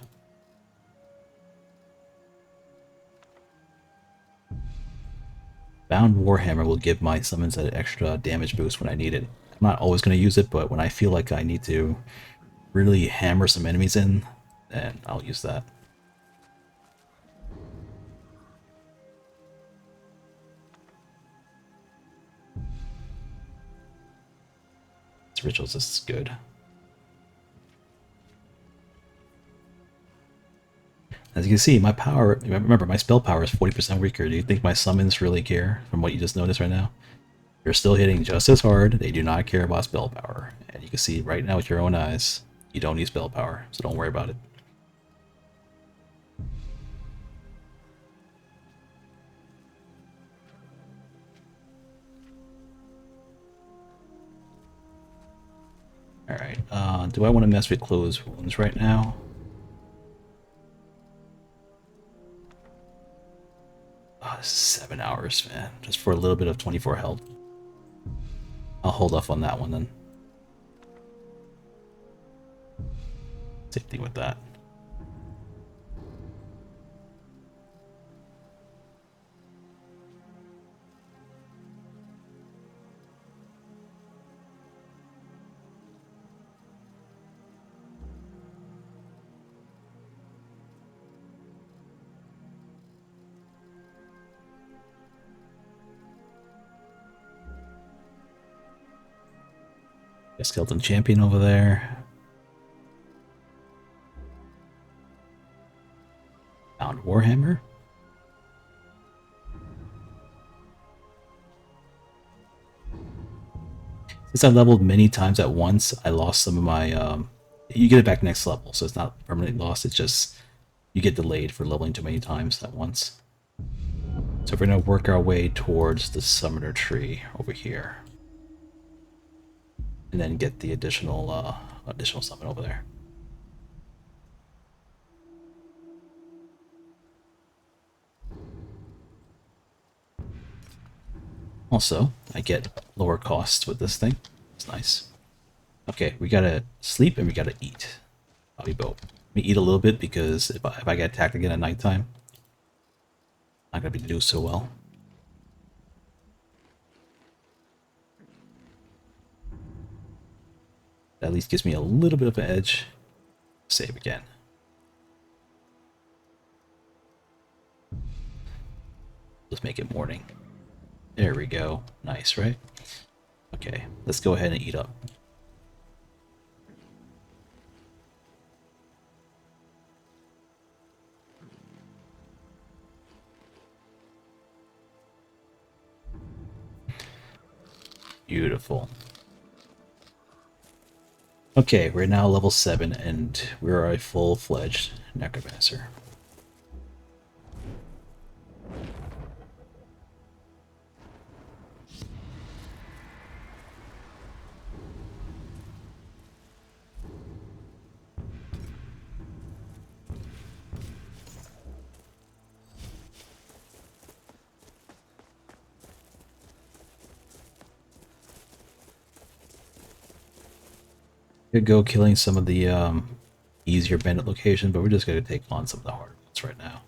Bound Warhammer will give my summons an extra damage boost when I need it. I'm not always going to use it, but when I feel like I need to really hammer some enemies in, then I'll use that. This rituals is good. As you can see, my power, remember, my spell power is 40% weaker. Do you think my summons really care from what you just noticed right now? They're still hitting just as hard. They do not care about spell power. And you can see right now with your own eyes, you don't need spell power, so don't worry about it. Alright, do I want to mess with closed wounds right now? Oh, this is 7 hours, man. Just for a little bit of 24 health. I'll hold off on that one then. Safety with that. A skeleton champion over there. Found Warhammer. Since I leveled many times at once, I lost some of my, you get it back next level, so it's not permanently lost, it's just, you get delayed for leveling too many times at once. So we're going to work our way towards the summoner tree over here. And then get the additional summon over there. Also, I get lower costs with this thing. It's nice. Okay, we gotta sleep and we gotta eat. Probably both. Let me eat a little bit because if I get attacked again at nighttime, I'm not gonna be doing so well. That at least gives me a little bit of an edge. Save again. Let's make it morning. There we go. Nice, right? Okay, let's go ahead and eat up. Beautiful. Okay, we're now level 7 and we're a full-fledged Necromancer. Could go killing some of the easier bandit locations, but we're just going to take on some of the harder ones right now.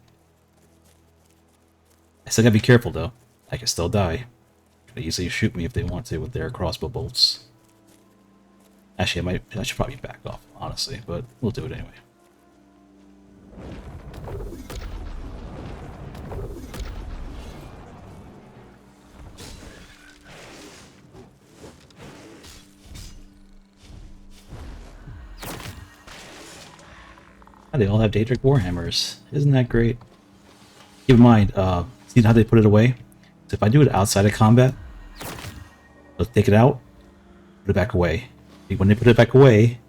I still gotta be careful though. I can still die. They easily shoot me if they want to with their crossbow bolts. Actually, I should probably back off, honestly, but we'll do it anyway. They all have Daedric Warhammers. Isn't that great? Keep in mind, see how they put it away? So if I do it outside of combat, let's take it out, put it back away. When they put it back away,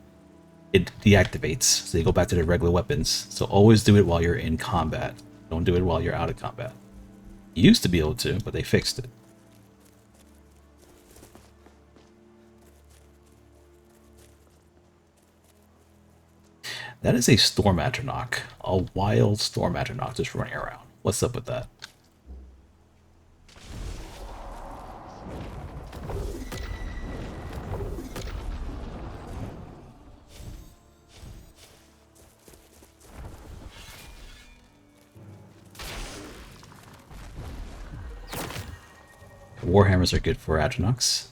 it deactivates, so they go back to their regular weapons. So always do it while you're in combat. Don't do it while you're out of combat. You used to be able to, but they fixed it. That is a Storm Atronach. A wild Storm Atronach just running around. What's up with that? Warhammers are good for Atronachs.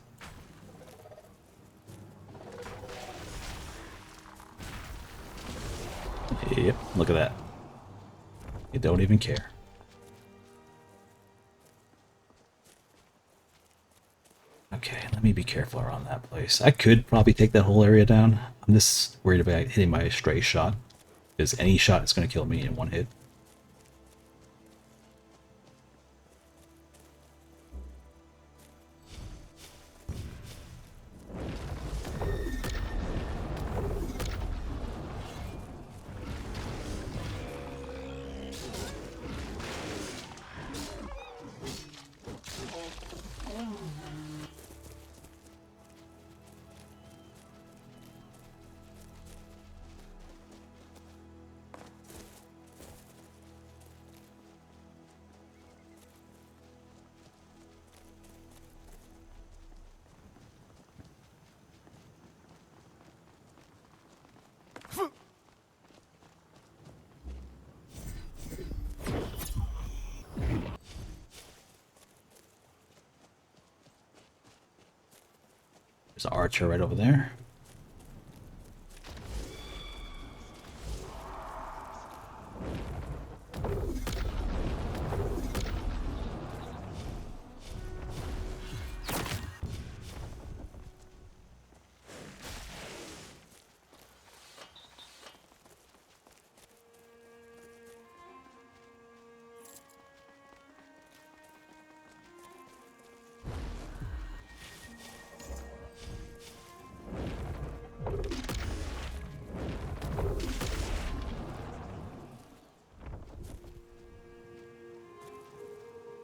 Yep, look at that. You don't even care. Okay, let me be careful around that place. I could probably take that whole area down. I'm just worried about hitting my stray shot, because any shot is going to kill me in one hit. There's an archer right over there.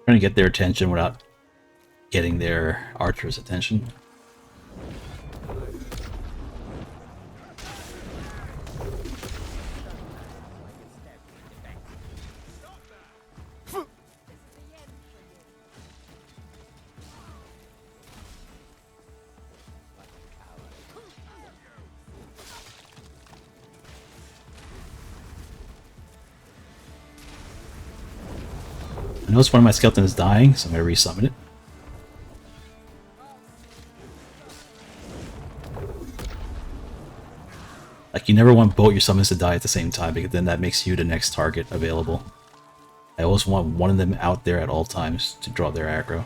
Trying to get their attention without getting their archer's attention. I noticed one of my skeletons is dying, so I'm going to resummon it. Like, you never want both your summons to die at the same time, because then that makes you the next target available. I always want one of them out there at all times to draw their aggro.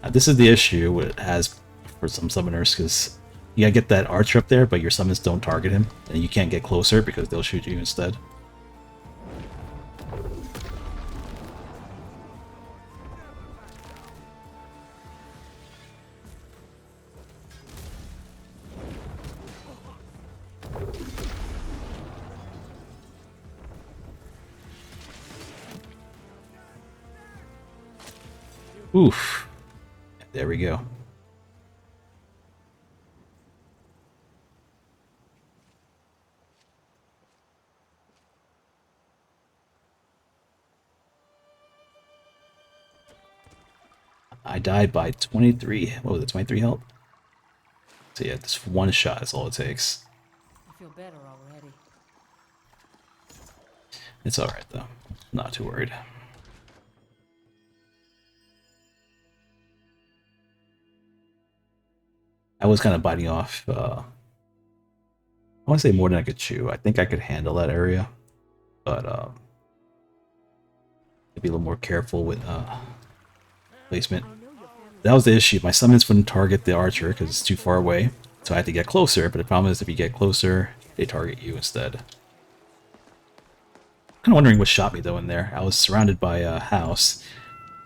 Now, this is the issue it has for some summoners, because you gotta get that archer up there, but your summons don't target him, and you can't get closer because they'll shoot you instead. Oof. There we go. I died by 23. What was it, 23 health? So yeah, this one shot is all it takes. I feel better already. It's alright though. Not too worried. I was kind of biting off, I want to say more than I could chew. I think I could handle that area, but be a little more careful with placement. That was the issue. My summons wouldn't target the archer because it's too far away, so I had to get closer, but the problem is if you get closer, they target you instead. Kind of wondering what shot me though in there. I was surrounded by a house.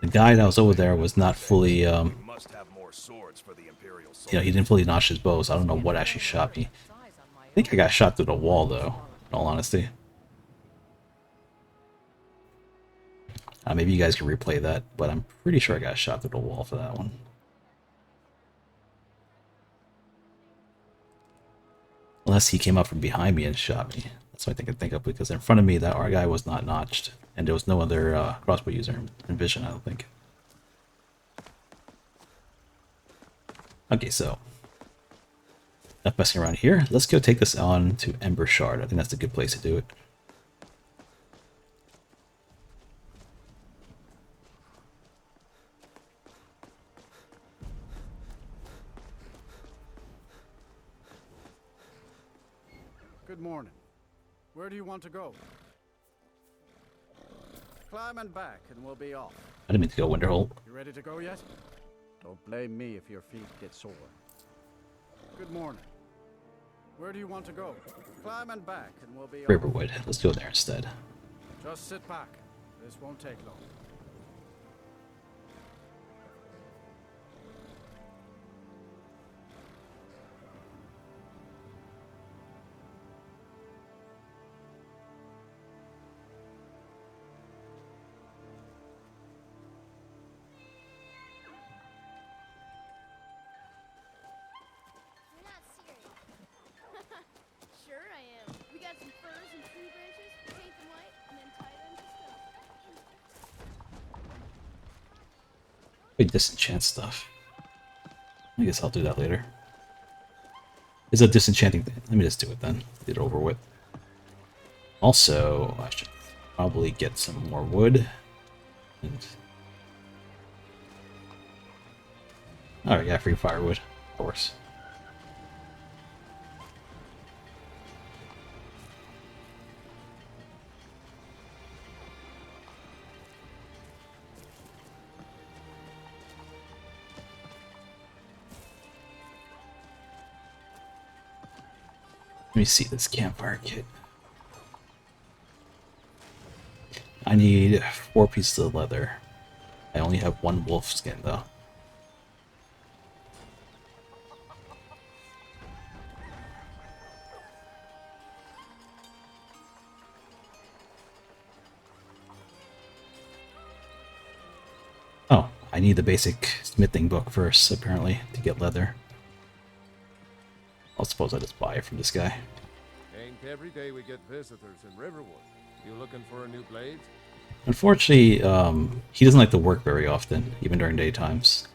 The guy that was over there was not fully, you know, he didn't fully notch his bow, so I don't know what actually shot me. I think I got shot through the wall though, in all honesty. Maybe you guys can replay that, but I'm pretty sure I got shot through the wall for that one. Unless he came up from behind me and shot me. That's what I think of, because in front of me, that our guy was not notched, and there was no other crossbow user in vision, I don't think. Okay, so enough messing around here. Let's go take this on to Ember Shard. I think that's a good place to do it. Good morning. Where do you want to go? Climb and back, and we'll be off. I didn't mean to go Winterhold. You ready to go yet? Don't blame me if your feet get sore. Good morning. Where do you want to go? Climb and back, and we'll be off. Riverwood. Let's go there instead. Just sit back. This won't take long. Wait, disenchant stuff. I guess I'll do that later. It's a disenchanting thing. Let me just do it then. Get it over with. Also, I should probably get some more wood. And... Alright, yeah, free firewood, of course. Let me see this campfire kit. I need 4 pieces of leather. I only have 1 wolf skin though. I need the basic smithing book first, apparently, to get leather. I'll suppose I just buy it from this guy. Ain't every day we get visitors in Riverwood. You looking for a new blade? Unfortunately, he doesn't like to work very often, even during daytimes.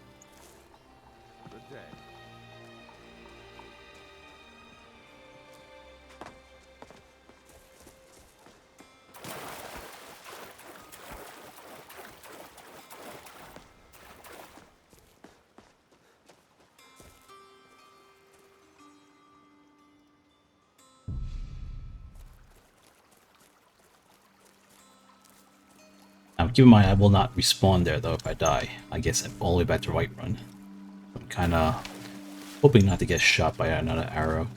Good day. Now, keep in mind, I will not respawn there, though, if I die. I guess I'm all the way back to Whiterun. I'm kind of hoping not to get shot by another arrow.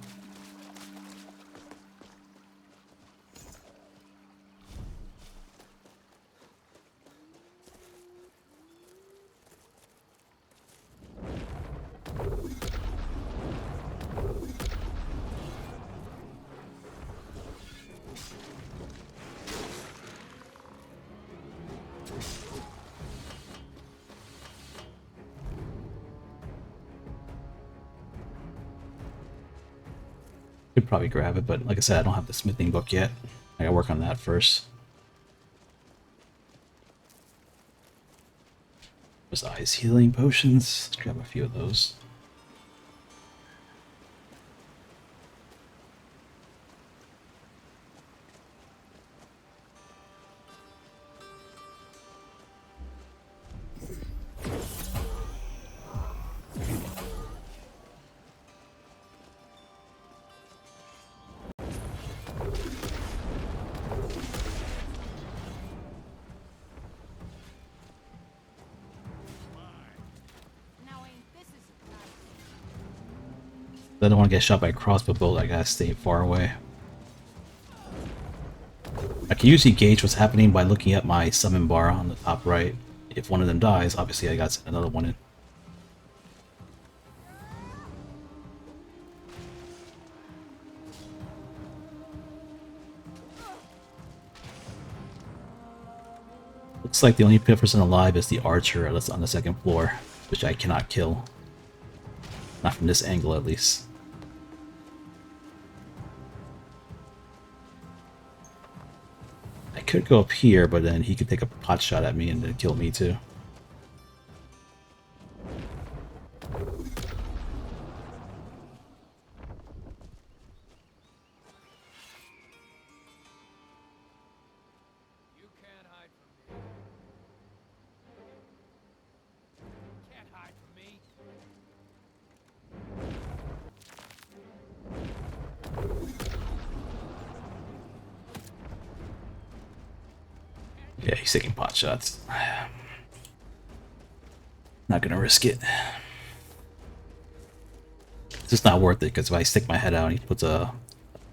Could probably grab it, but like I said, I don't have the smithing book yet. I gotta work on that first. There's ice healing potions. Let's grab a few of those. I don't want to get shot by a crossbow bolt, I gotta stay far away. I can usually gauge what's happening by looking at my summon bar on the top right. If one of them dies, obviously I got another one in. Looks like the only person alive is the archer that's on the second floor, which I cannot kill. Not from this angle, at least. I could go up here, but then he could take a pot shot at me and then kill me too. Yeah, he's taking pot shots. Not gonna risk it. It's just not worth it, because if I stick my head out and he puts a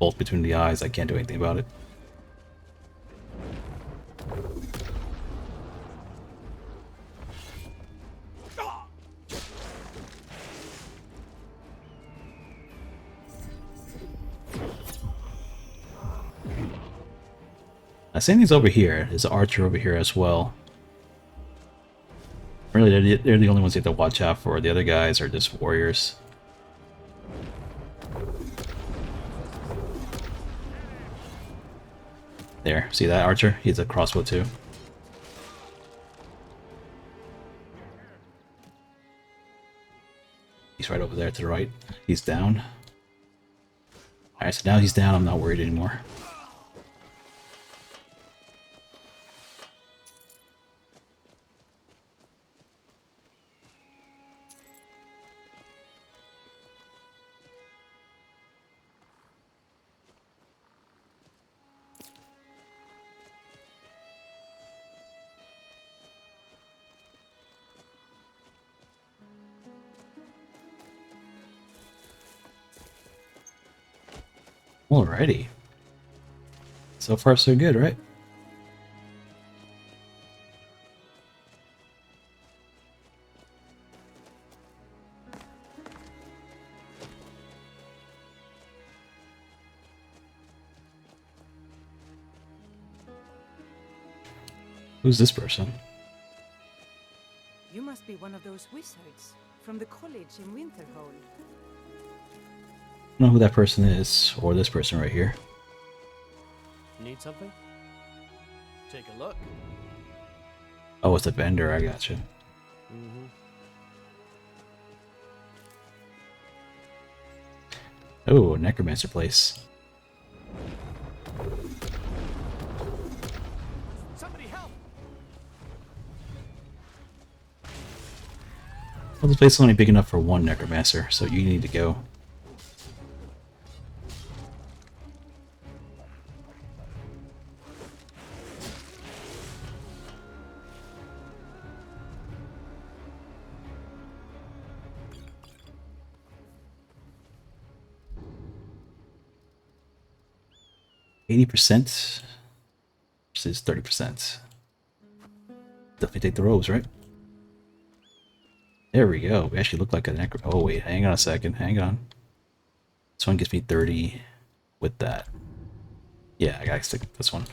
bolt between the eyes, I can't do anything about it. Same thing's over here. There's an archer over here as well. Really, they're the only ones you have to watch out for. The other guys are just warriors. There, see that archer? He's a crossbow too. He's right over there to the right. He's down. Alright, so now he's down, I'm not worried anymore. Alrighty. So far so good, right? Who's this person? You must be be one of those wizards from the college in Winterhold. I don't know who that person is, or this person right here. Need something? Take a look. Oh, it's a vendor, I gotcha. Mm-hmm. Oh, Necromancer place. Somebody help! Well, this place is only big enough for one Necromancer, so you need to go. %80 versus 30%. Definitely take the robes, right? There we go. We actually look like a necro. Oh wait, hang on a second. Hang on. This one gives me 30 with that. Yeah, I gotta stick with this one.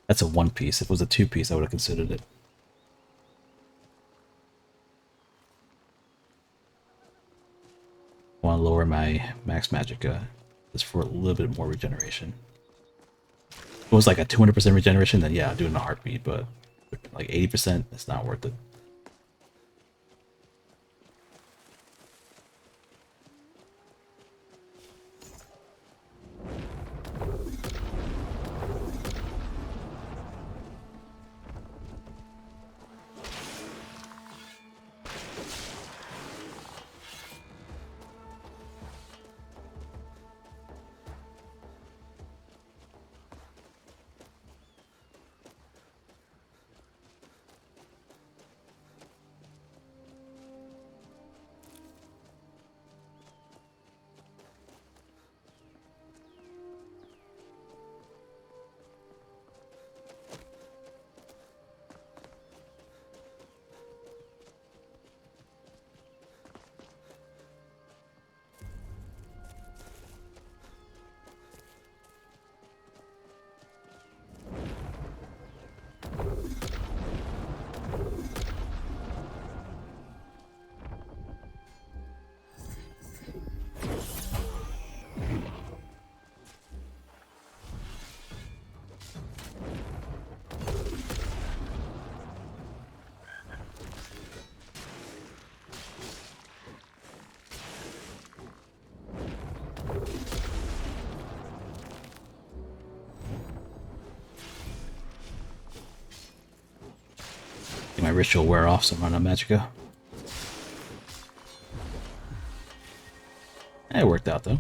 That's a one piece. If it was a two piece, I would have considered it. I want to lower my max magic just for a little bit more regeneration. If it was like a 200% regeneration, then yeah, I'll do it in a heartbeat, but like 80%, it's not worth it. My ritual wear off, so I'm running out of magicka. It worked out though.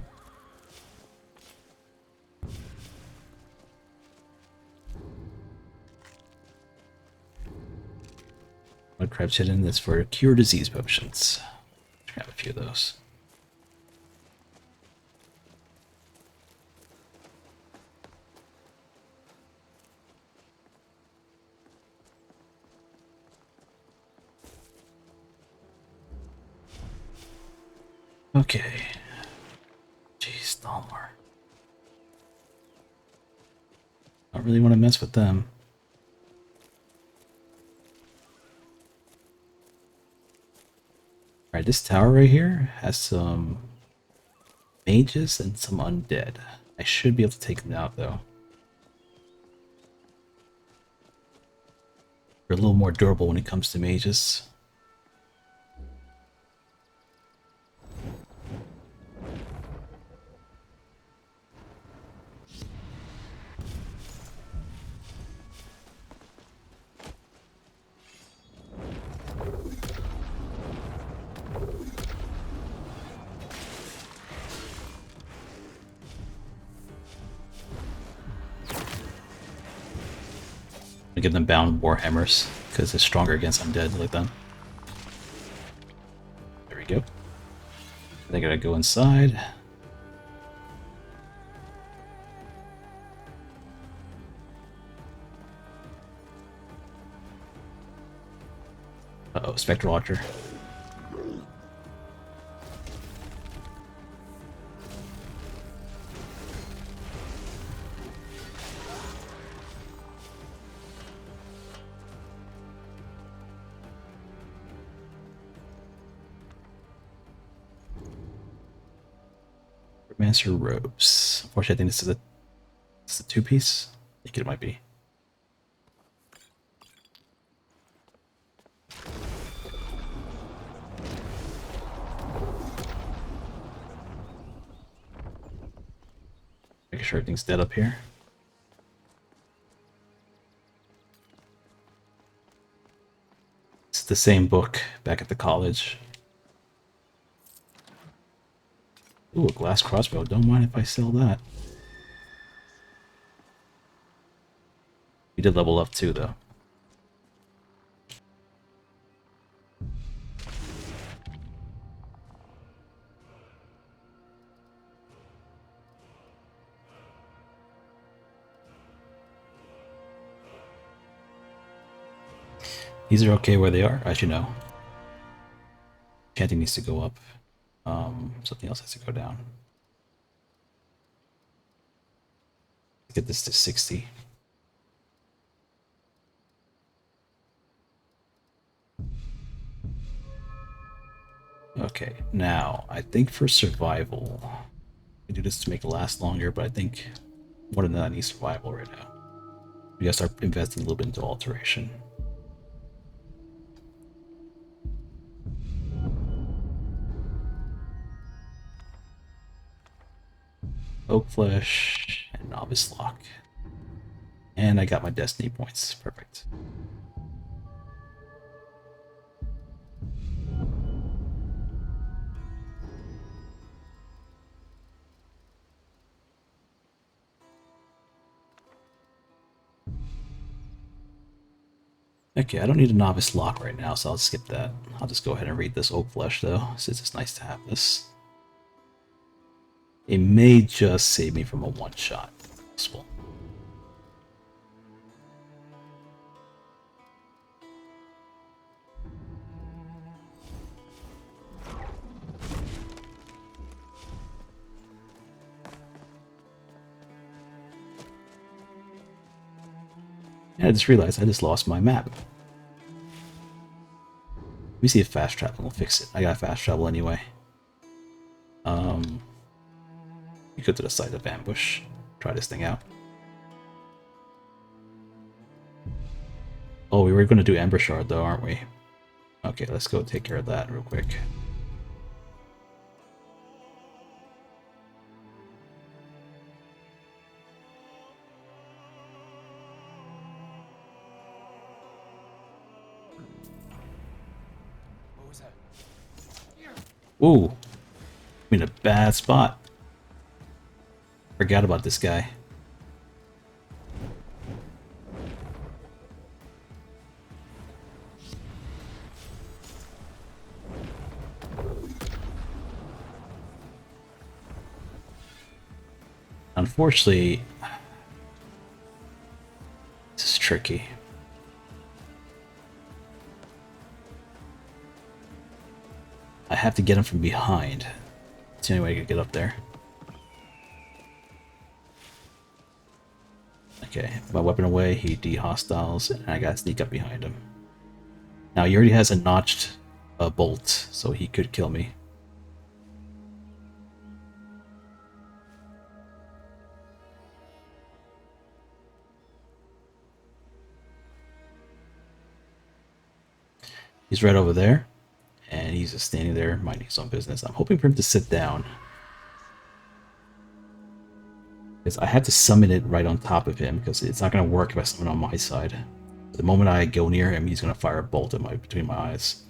What crab's hidden is for cure disease potions. Grab a few of those. Okay. Jeez, Dalmar. I don't really want to mess with them. Alright, this tower right here has some mages and some undead. I should be able to take them out though. They're a little more durable when it comes to mages. I give them bound warhammers because it's stronger against undead like them. There we go. They gotta go inside. Uh-oh, Spectral Archer. Necromancer robes. Unfortunately, I think this is a two-piece. I think it might be. Making sure everything's dead up here. It's the same book back at the college. Ooh, a glass crossbow. Don't mind if I sell that. We did level up too, though. These are okay where they are, as you know. Chanting needs to go up. Something else has to go down. Get this to 60. Okay, now I think for survival, I do this to make it last longer, but I think more than that, I need survival right now. We gotta start investing a little bit into alteration. Oak Flesh and Novice Lock. And I got my destiny points. Perfect. Okay, I don't need a Novice Lock right now, so I'll skip that. I'll just go ahead and read this Oak Flesh, though, since it's nice to have this. It may just save me from a one-shot. Possible. And I just realized I just lost my map. Let me see if fast travel will fix it. I got fast travel anyway. You go to the site of ambush. Try this thing out. Oh, we were going to do Ember Shard though, aren't we? Okay, let's go take care of that real quick. What was that? Ooh, I'm in a bad spot. Forgot about this guy. Unfortunately, this is tricky. I have to get him from behind. It's the only way I can get up there. Okay, my weapon away, he de-hostiles, and I gotta sneak up behind him. Now, he already has a notched bolt, so he could kill me. He's right over there, and he's just standing there minding his own business. I'm hoping for him to sit down, because I had to summon it right on top of him, because it's not going to work if I summon on my side. The moment I go near him, he's going to fire a bolt at between my eyes.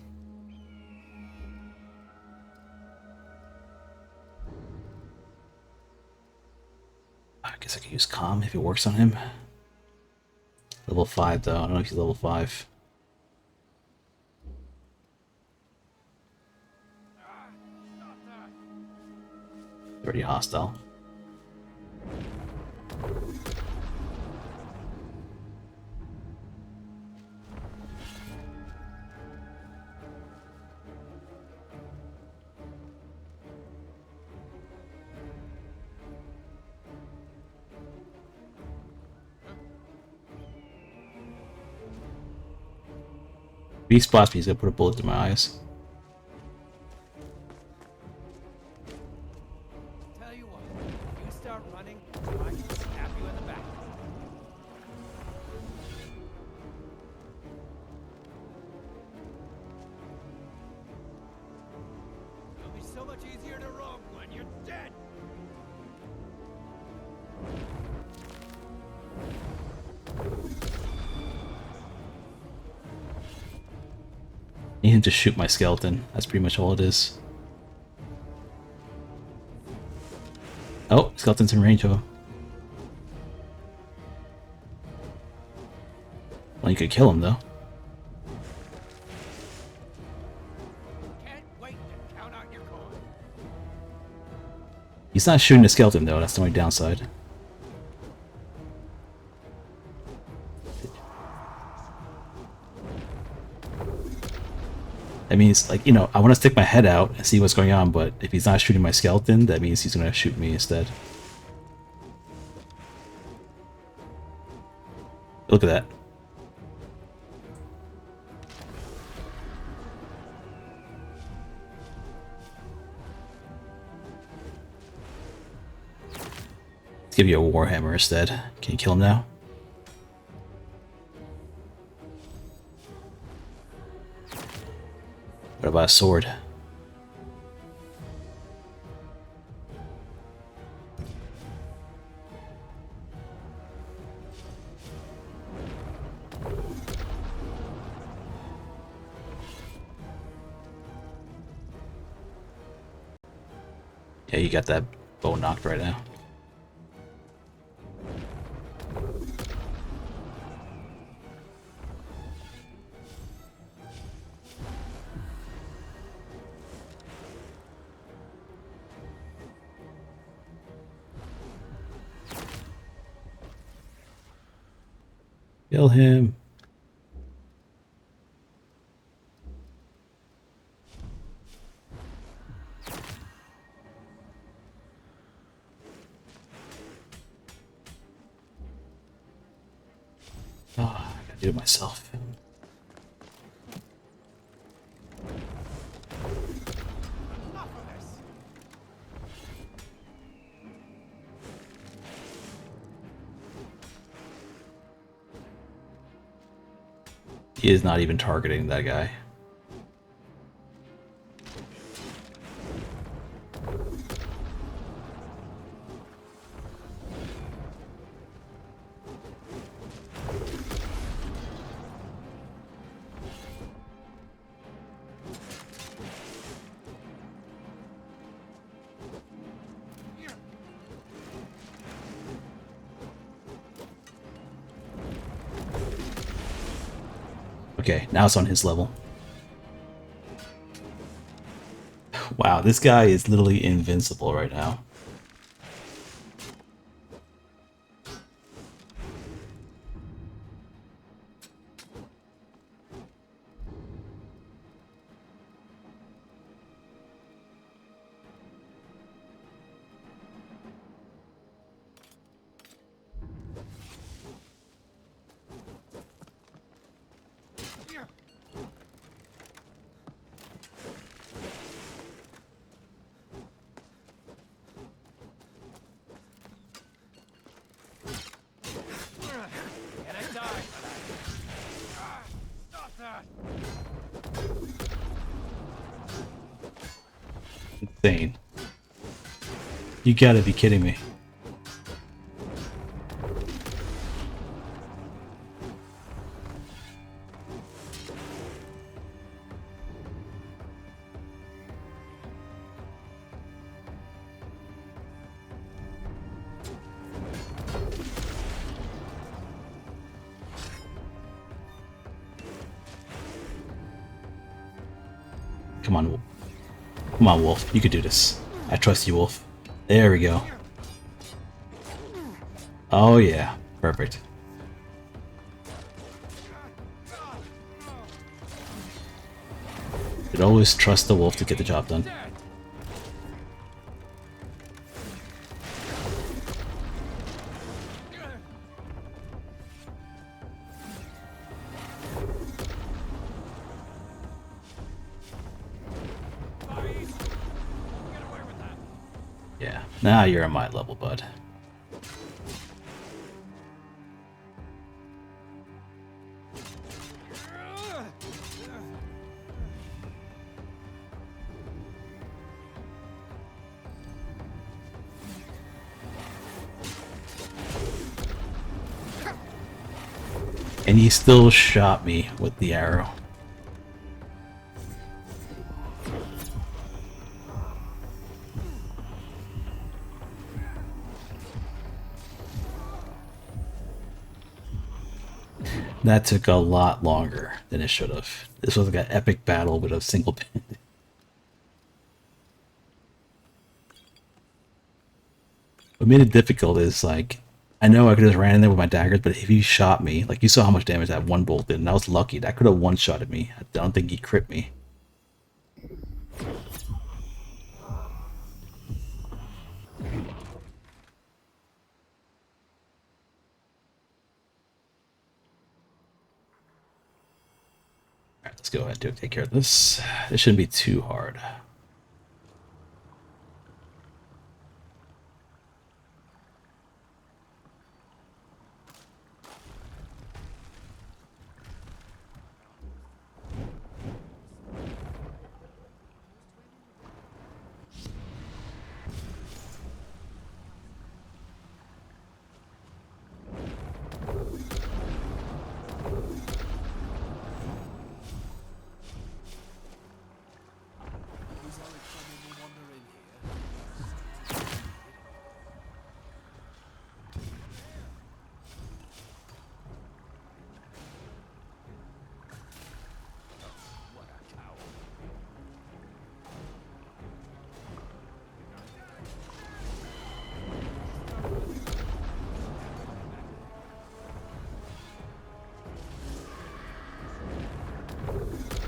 I guess I can use Calm if it works on him. Level 5 though, I don't know if he's level 5. Already hostile. If he spots me, he's gonna put a bullet through my eyes. Tell you what. much easier to run when you're dead. Need him to shoot my skeleton. That's pretty much all it is. Oh, skeleton's in range, oh. Well, you could kill him, though. Can't wait to count out your coin. He's not shooting the skeleton, though. That's the only downside. That means, like, you know, I want to stick my head out and see what's going on, but if he's not shooting my skeleton, that means he's going to shoot me instead. Look at that. Let's give you a warhammer instead. Can you kill him now? What about a sword? Yeah, you got that bow knocked right now. Kill him. Oh, I gotta do it myself. He is not even targeting that guy. Okay, now it's on his level. Wow, this guy is literally invincible right now. And I died for that. Stop that. Insane. You gotta be kidding me. Come on, come on, Wolf. You could do this. I trust you, Wolf. There we go. Oh yeah, perfect. You'd always trust the Wolf to get the job done. Yeah, now you're on my level, bud. And he still shot me with the arrow. That took a lot longer than it should have. This was like an epic battle with a single pin. What made it difficult is, like, I know I could have ran in there with my daggers, but if he shot me, like, you saw how much damage that one bolt did, and I was lucky. That could have one-shotted me. I don't think he crit me. Alright, let's go ahead and take care of this. This shouldn't be too hard.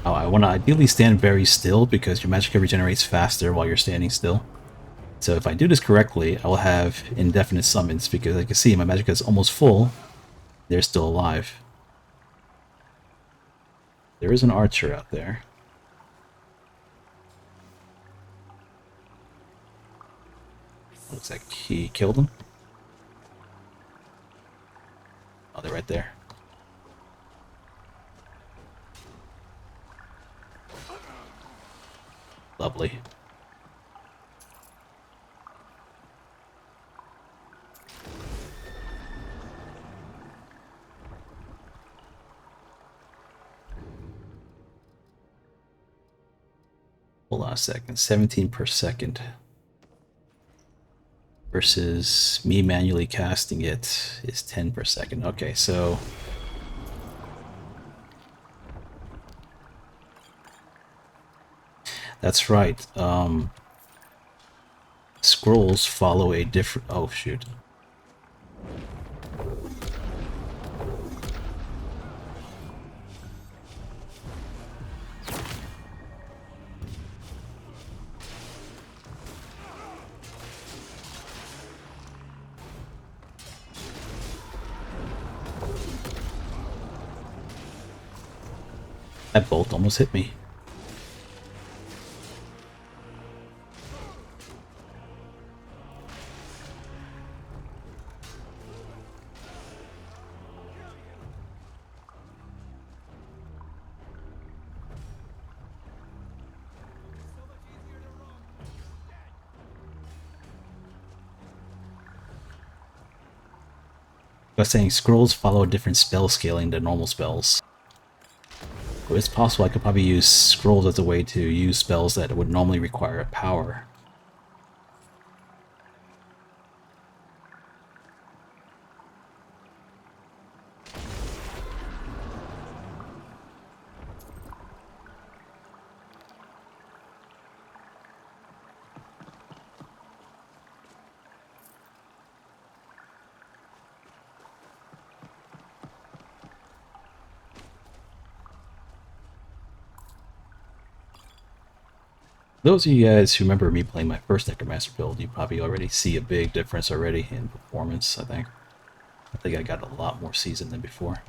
Oh, I want to ideally stand very still because your magicka regenerates faster while you're standing still. So if I do this correctly, I will have indefinite summons because I can see my magicka is almost full. They're still alive. There is an archer out there. Looks like he killed him. Oh, they're right there. Lovely. Hold on a second. 17 per second. Versus me manually casting it is 10 per second. Okay, so... That's right. Scrolls follow a different... Oh, shoot. That bolt almost hit me. I was saying scrolls follow a different spell scaling than normal spells. So it's possible I could probably use scrolls as a way to use spells that would normally require a power. Those of you guys who remember me playing my first Necromancer build, you probably already see a big difference already in performance, I think. I think I got a lot more seasoned than before.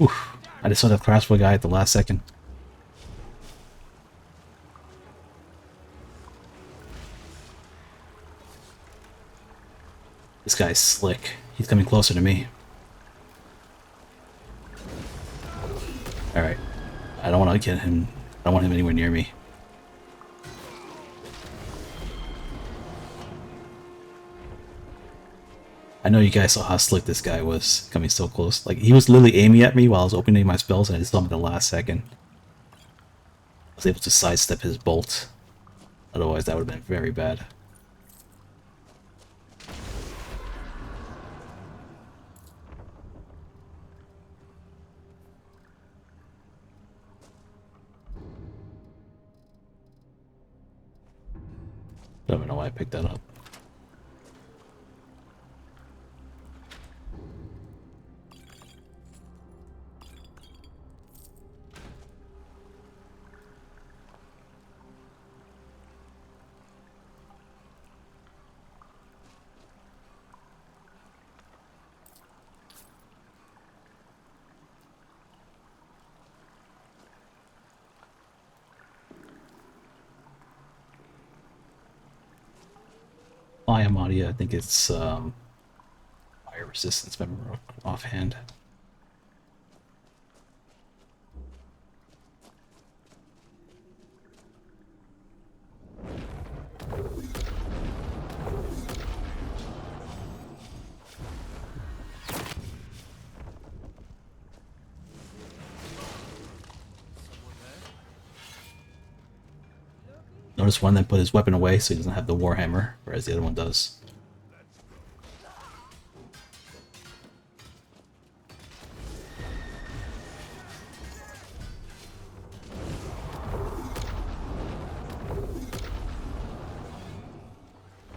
Oof. I just saw that crossbow guy at the last second. This guy's slick. He's coming closer to me. Alright. I don't want to get him. I don't want him anywhere near me. I know you guys saw how slick this guy was coming so close. Like, he was literally aiming at me while I was opening my spells, and I just saw him at the last second. I was able to sidestep his bolt. Otherwise, that would have been very bad. Don't even know why I picked that up. Mikezodia, I think it's fire resistance, if I remember offhand. Notice one that put his weapon away so he doesn't have the warhammer, whereas the other one does.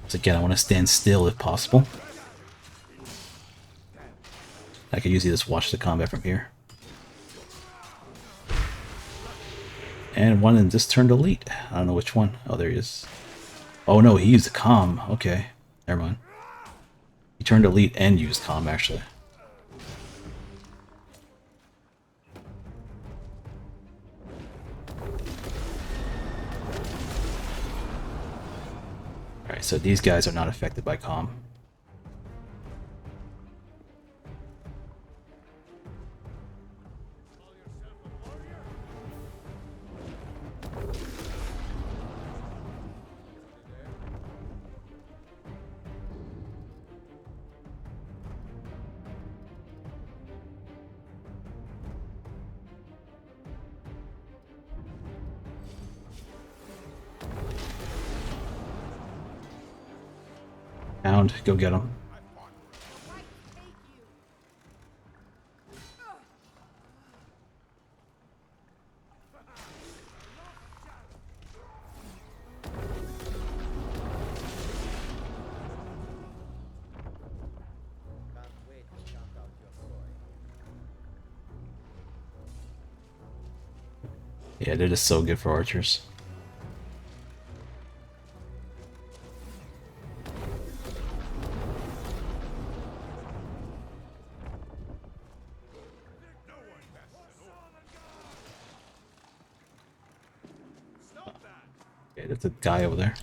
So again, I want to stand still if possible. I could usually just watch the combat from here. And one and just turned elite. I don't know which one. Oh, there he is. Oh no, he used the comm. Okay, never mind. He turned elite and used comm, actually. Alright, so these guys are not affected by comm. Hound, go get him. Yeah, they're just so good for archers. Okay, there's a guy over there.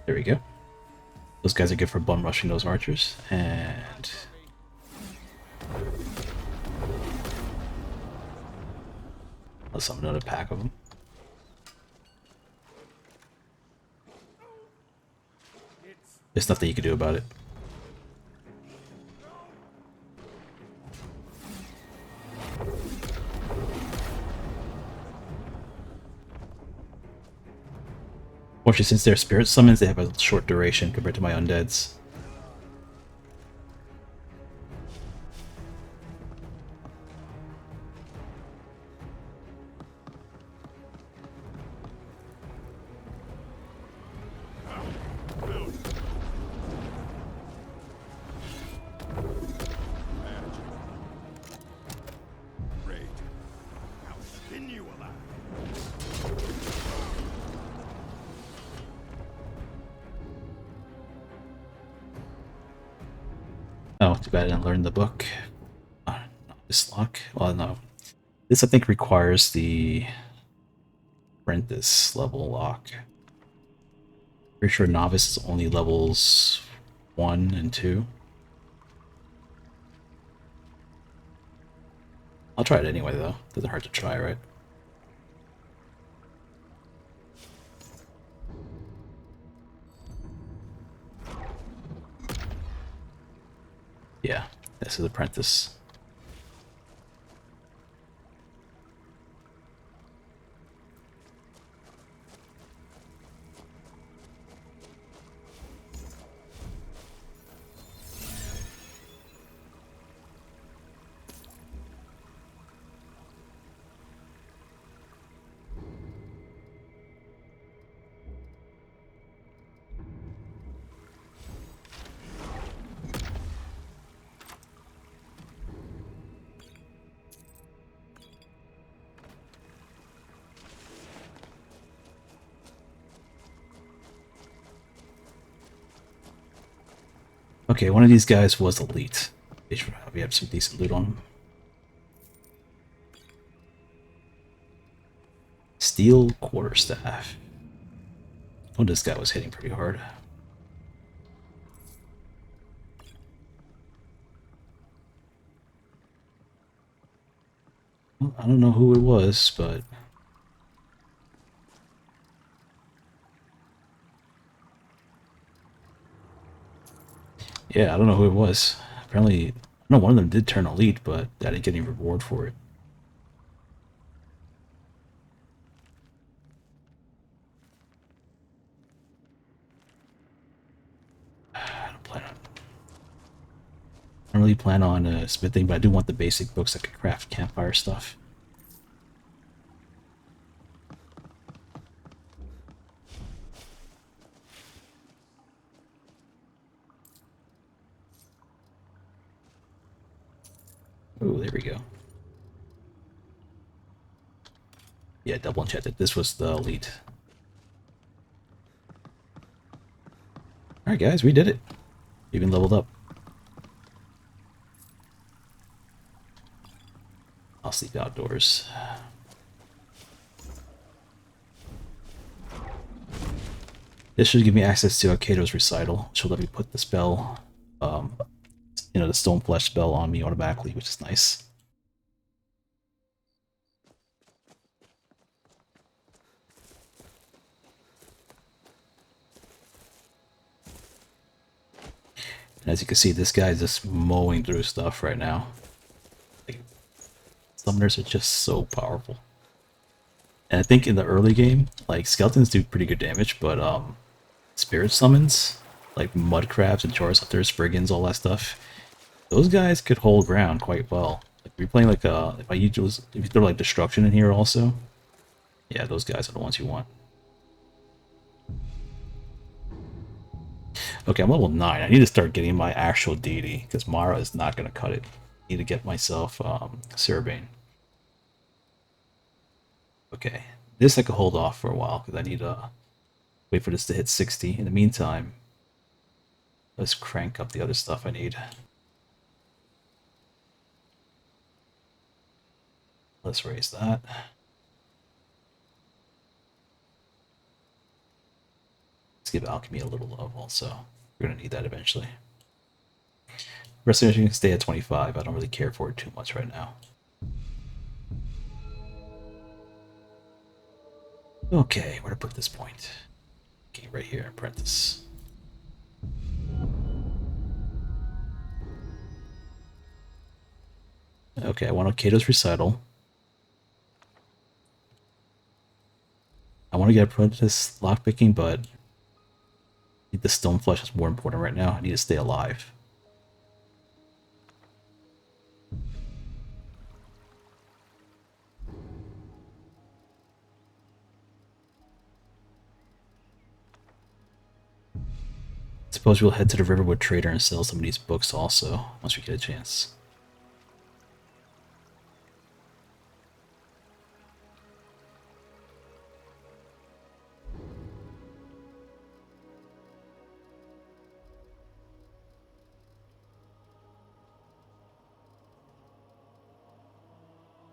There we go. Those guys are good for bum rushing those archers, and I'll summon another pack of them. There's nothing you can do about it. Fortunately, since they're spirit summons, they have a short duration compared to my undeads. Oh, too bad I didn't learn the book. This lock. Well, no. This I think requires the apprentice level lock. Pretty sure novice is only levels 1 and 2. I'll try it anyway, though. Doesn't hurt to try, right? Yeah, this is apprentice. Okay, one of these guys was elite. We have some decent loot on him. Steel quarterstaff. Oh, this guy was hitting pretty hard. Well, I don't know who it was, but yeah, I don't know who it was. Apparently, no, one of them did turn elite, but I didn't get any reward for it. I don't really plan on smithing, but I do want the basic books that can craft campfire stuff. Oh, there we go. Yeah, double enchanted. This was the elite. Alright guys, we did it. Even leveled up. I'll sleep outdoors. This should give me access to Akado's recital, which will let me put the spell, you know, the stone flesh spell on me automatically, which is nice. And as you can see, this guy's just mowing through stuff right now. Like, summoners are just so powerful. And I think in the early game, like, skeletons do pretty good damage, but spirit summons, like mudcrabs and Charizards, brigands, all that stuff, those guys could hold ground quite well. Like, if you're playing like if you throw like destruction in here also, yeah, those guys are the ones you want. Okay, I'm level 9. I need to start getting my actual deity, because Mara is not going to cut it. I need to get myself Cerebane. Okay, this I could hold off for a while, because I need to wait for this to hit 60. In the meantime, let's crank up the other stuff I need. Let's raise that. Let's give alchemy a little love also. We're going to need that eventually. Restoration can stay at 25. I don't really care for it too much right now. Okay, where to put this point? Okay, right here, apprentice. Okay, I want Okado's recital. I want to get apprentice lockpicking, but I think the stone flesh is more important right now. I need to stay alive. Suppose we'll head to the Riverwood Trader and sell some of these books also, once we get a chance.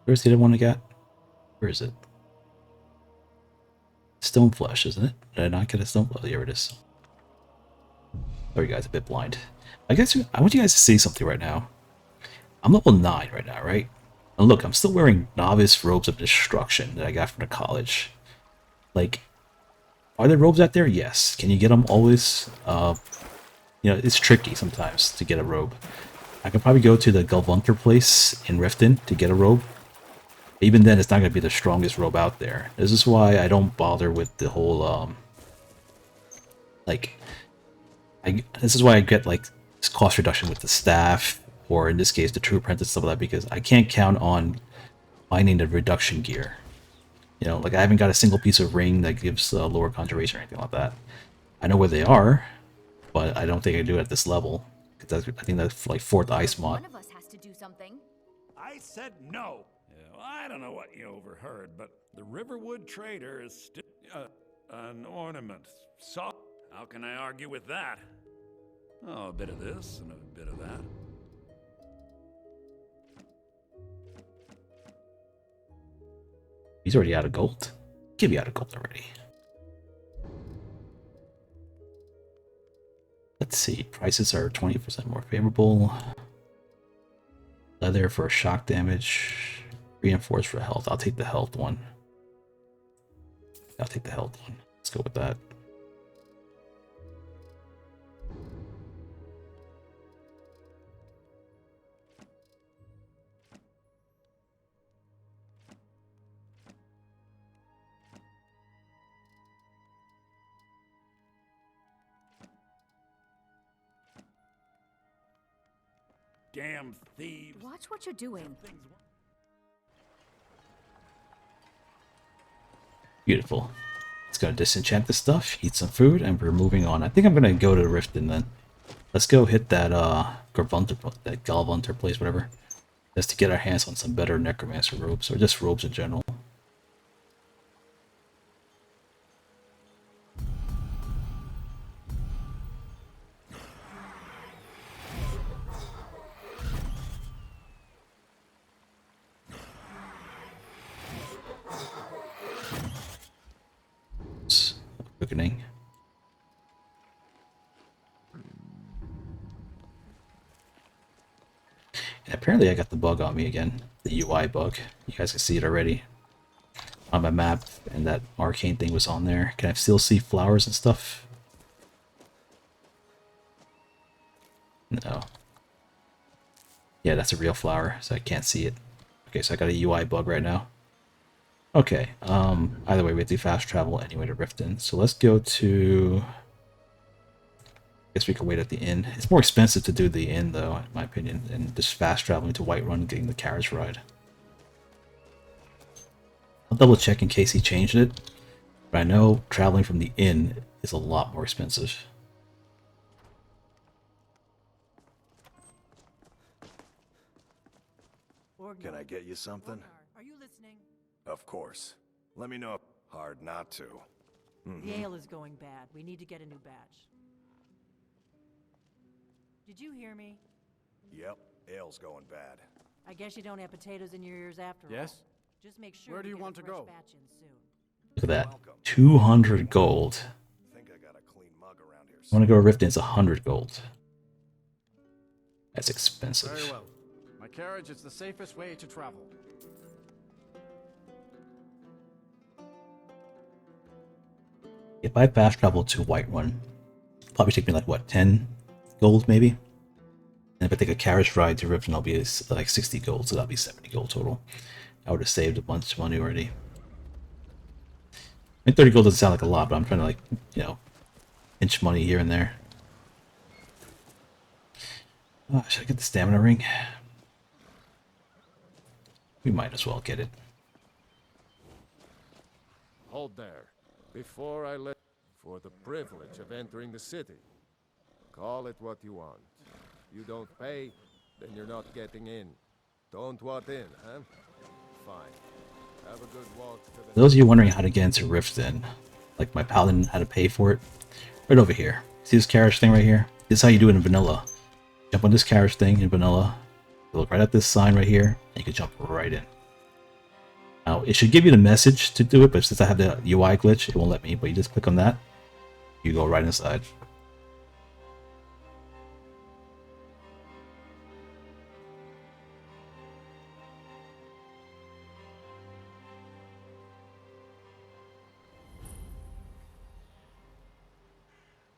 Where's the other one I got? Where is it? Stone flesh, isn't it? Did I not get a stone flesh? Oh, here it is. Oh, you guys are a bit blind. I guess I want you guys to see something right now. I'm level 9 right now, right? And look, I'm still wearing novice robes of destruction that I got from the college. Like, are there robes out there? Yes. Can you get them always? You know, it's tricky sometimes to get a robe. I could probably go to the Galvunter place in Riften to get a robe. Even then, it's not going to be the strongest robe out there. This is why I don't bother with the whole, this is why I get, like, this cost reduction with the staff, or in this case, the True Apprentice, stuff like that, because I can't count on finding the reduction gear. You know, like, I haven't got a single piece of ring that gives lower conjuration or anything like that. I know where they are, but I don't think I do it at this level. I think that's, like, 4th ice mod. One of us has to do something. I said no. I don't know what you overheard, but the Riverwood Trader is still an ornament. So, how can I argue with that? Oh, a bit of this and a bit of that. He's already out of gold. Give me out of gold already. Let's see. Prices are 20% more favorable. Leather for shock damage. Reinforced for health. I'll take the health one. I'll take the health one. Let's go with that. Damn thieves. Watch what you're doing. Beautiful. Let's go disenchant this stuff, eat some food, and we're moving on. I think I'm gonna go to Riften then. Let's go hit that Galvunter place, whatever. Just to get our hands on some better Necromancer robes, or just robes in general. Quickening. And apparently I got the bug on me again. The UI bug. You guys can see it already on my map, and that arcane thing was on there. Can I still see flowers and stuff? No. Yeah, that's a real flower, so I can't see it. Okay, so I got a UI bug right now. Okay, either way, we have to fast travel anyway to Riften. So let's go to... I guess we can wait at the inn. It's more expensive to do the inn, though, in my opinion, than just fast traveling to Whiterun and getting the carriage ride. I'll double check in case he changed it, but I know traveling from the inn is a lot more expensive. Can I get you something? Are you listening? Of course. Let me know. Hard not to. The ale is going bad. We need to get a new batch. Did you hear me? Yep, ale's going bad. I guess you don't have potatoes in your ears after all. Yes? Just make sure Where do you get want a to fresh go? batch in soon. Look at that. 200 gold. Think I got a clean mug around here. I want to go to Riften, it's 100 gold. That's expensive. Very well. My carriage is the safest way to travel. If I fast travel to Whiterun, it'll probably take me like, what, 10 gold maybe? And if I take a carriage ride to Riften, I'll be like 60 gold, so that'll be 70 gold total. I would have saved a bunch of money already. I mean, 30 gold doesn't sound like a lot, but I'm trying to, like, you know, pinch money here and there. Should I get the stamina ring? We might as well get it. Hold there. Before I let... For the privilege of entering the city. Call it what you want. You don't pay, then you're not getting in. Don't want in, huh? Fine. Have a good walk to the... For those of you wondering how to get into Riften, like my paladin had to pay for it, right over here. See this carriage thing right here? This is how you do it in vanilla. Jump on this carriage thing in vanilla. You look right at this sign right here, and you can jump right in. Now, it should give you the message to do it, but since I have the UI glitch, it won't let me. But you just click on that, you go right inside.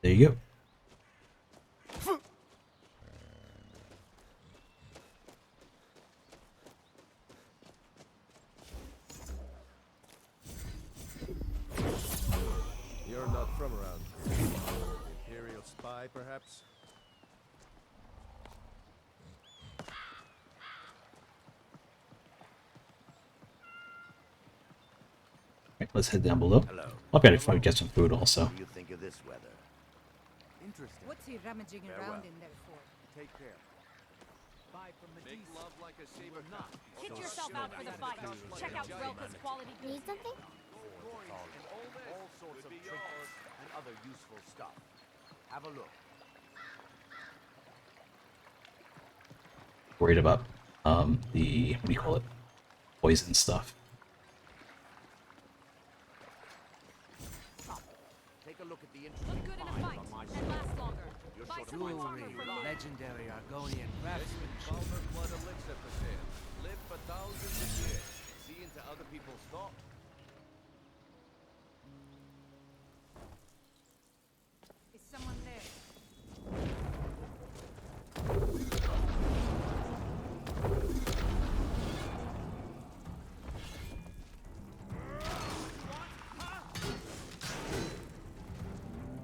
There you go. You're not from around here. Imperial spy, perhaps? Right, let's head down below. Hello. I'll be able to get some food also. What do you think of this weather? Interesting. What's he rummaging around in there for? Take care. Buy from Make love like a saber not. Get yourself out for the fight. Check out Relka's quality goods. Need something? All sorts of trinkets and other useful stuff. Have a look. Worried about the, what do you call it, poison stuff. Take a look at the interesting Look good in a fight and last longer. Buy some more jewelry, lumber from me. legendary Argonian craftsmanship. Palmer blood elixir for sale. Live for thousands of years. See into other people's thoughts. Is someone there?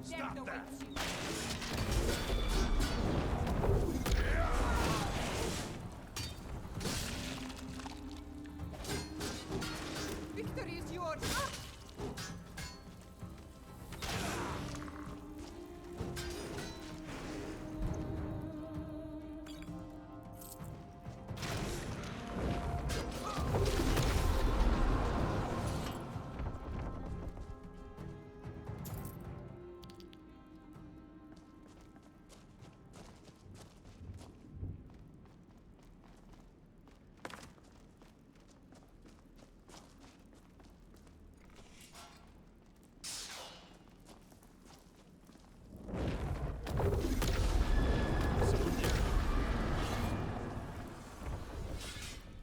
Stop that! Victory is yours!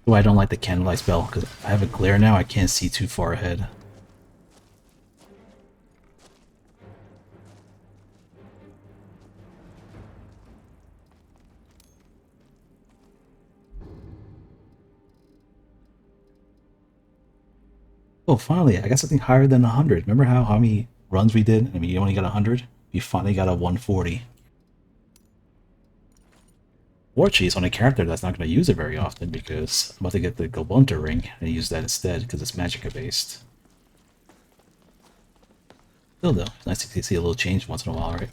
Oh, I don't like the candlelight spell because I have a glare now. I can't see too far ahead. Oh, finally, I got something higher than 100. Remember how many runs we did? I mean, you only got 100? You finally got a 140. Fortunately, it's on a character that's not going to use it very often because I'm about to get the Globunter ring and use that instead because it's magicka based. Still though, it's nice to see a little change once in a while, right?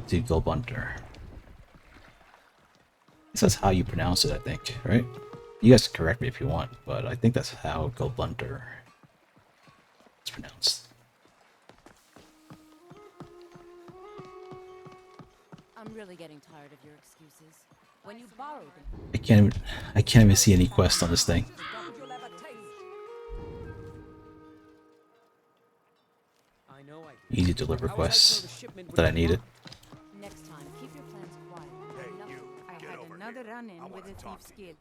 To Globunter. This is how you pronounce it, I think, right? You guys can correct me if you want, but I think that's how Globunter is pronounced. I'm really getting tired of your excuses. When you borrow them, I can't even see any quest on this thing. Easy to deliver quests. Not that I need it. next time, keep your plans quiet. Hey, you, I had another run-in with a thief's guild.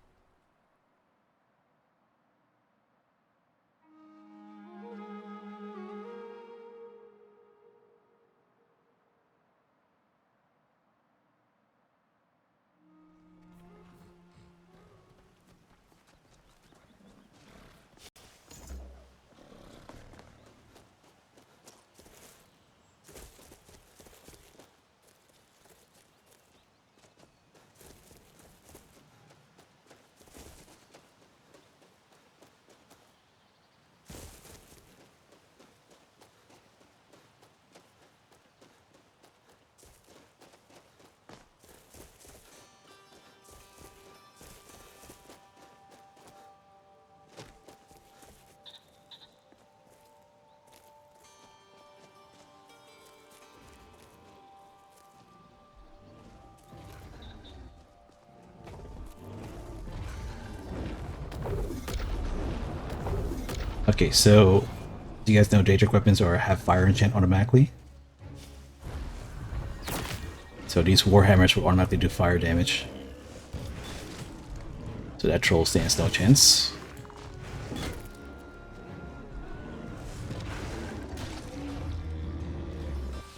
Okay, so do you guys know Daedric weapons or have fire enchant automatically? So these warhammers will automatically do fire damage. So that troll stands no chance.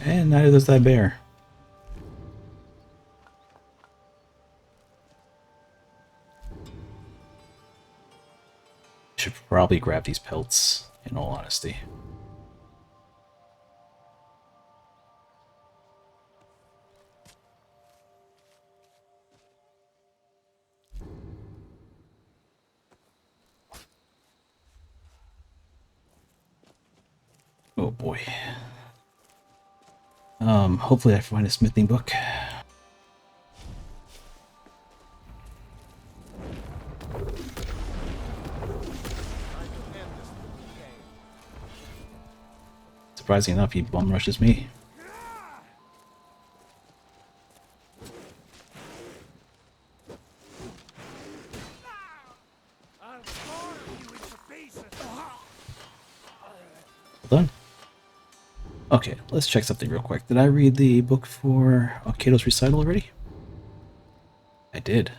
And neither does that bear. Should probably grab these pelts, in all honesty. Oh boy. Hopefully I find a smithing book. Surprisingly enough, he bum rushes me. Done. Okay, let's check something real quick. Did I read the book for Kato's recital already? I did.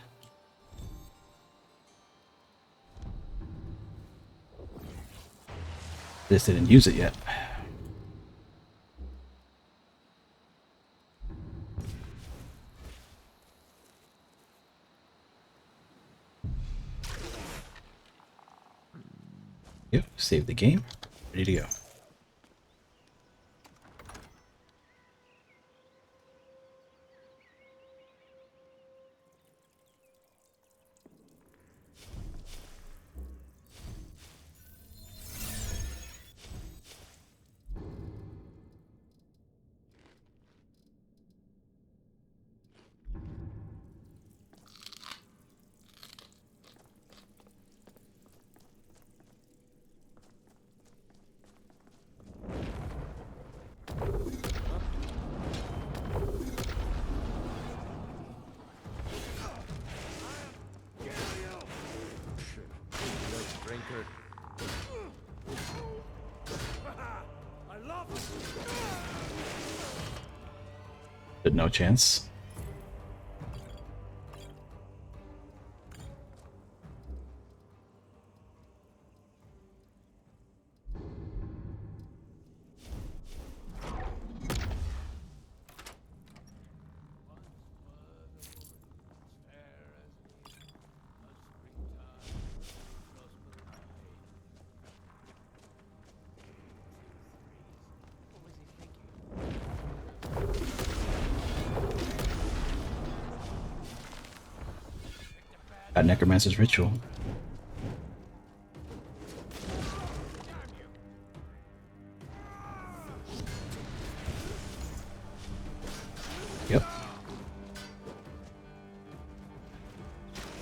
Just didn't use it yet. Yep, save the game. Ready to go. But no chance. Got Necromancer's ritual. Yep.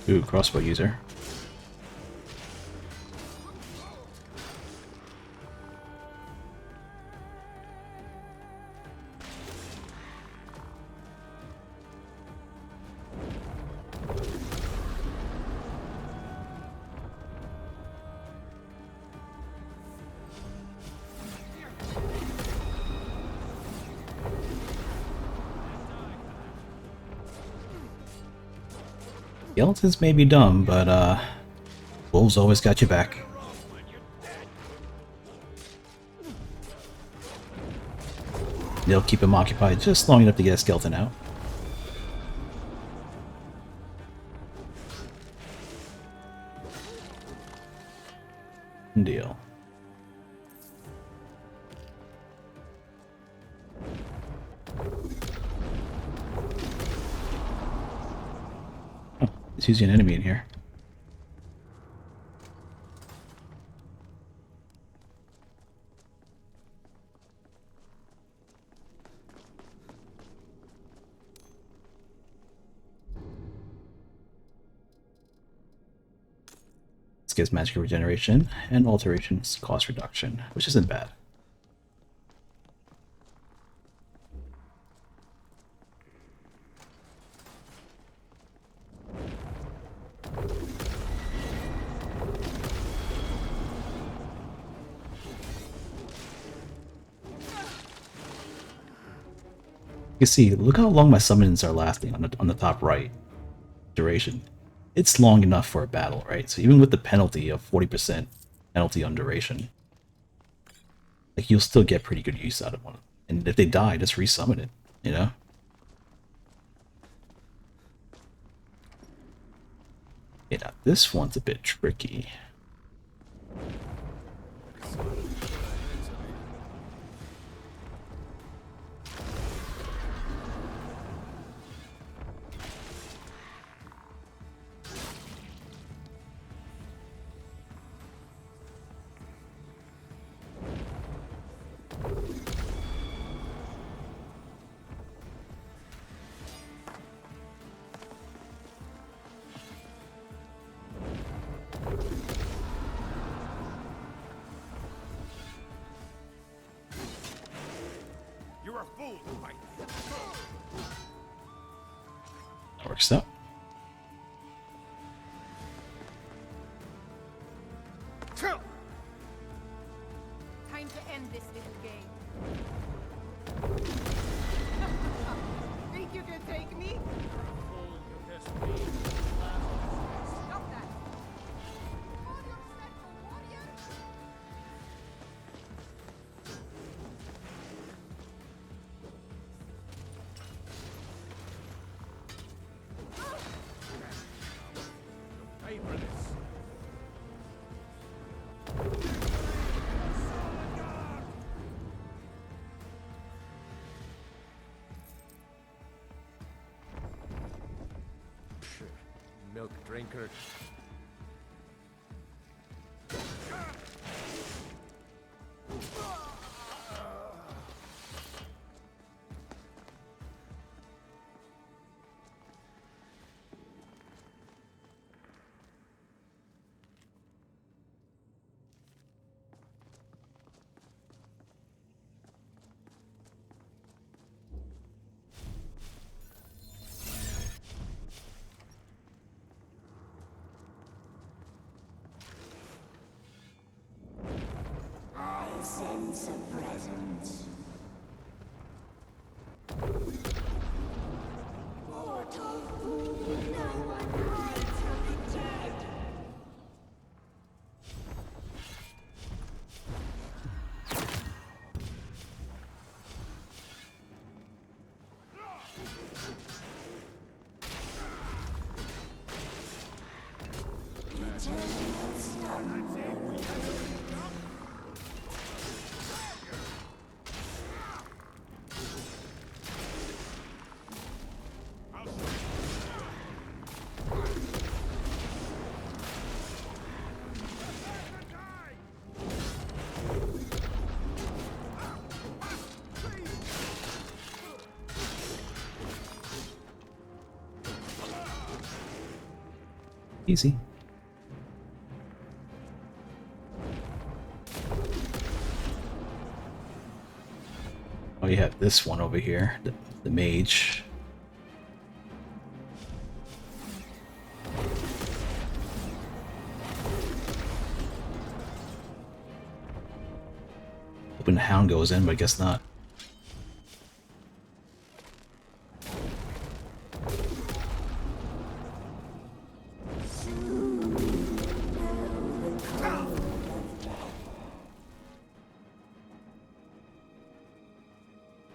Ooh, crossbow user. Skeletons may be dumb, but wolves always got your back. They'll keep him occupied just long enough to get a skeleton out. Deal. Oh, he's using an enemy in here. This gives magical regeneration and alterations cost reduction, which isn't bad. You see, look how long my summons are lasting on the top right. Duration. It's long enough for a battle, right? So even with the penalty of 40% penalty on duration, like you'll still get pretty good use out of one. And if they die, just resummon it, you know? Yeah, now this one's a bit tricky. You're a fool, Mike. That works out. Time to end this little game. Think you can take me? Stop that. Call yourself a warrior? Pay for this. Milk drinker. I sense a presence. Mortal fool, no one hides from the dead. Eternal slumber. Easy. Oh, you have this one over here, the mage. Hoping the hound goes in, but I guess not.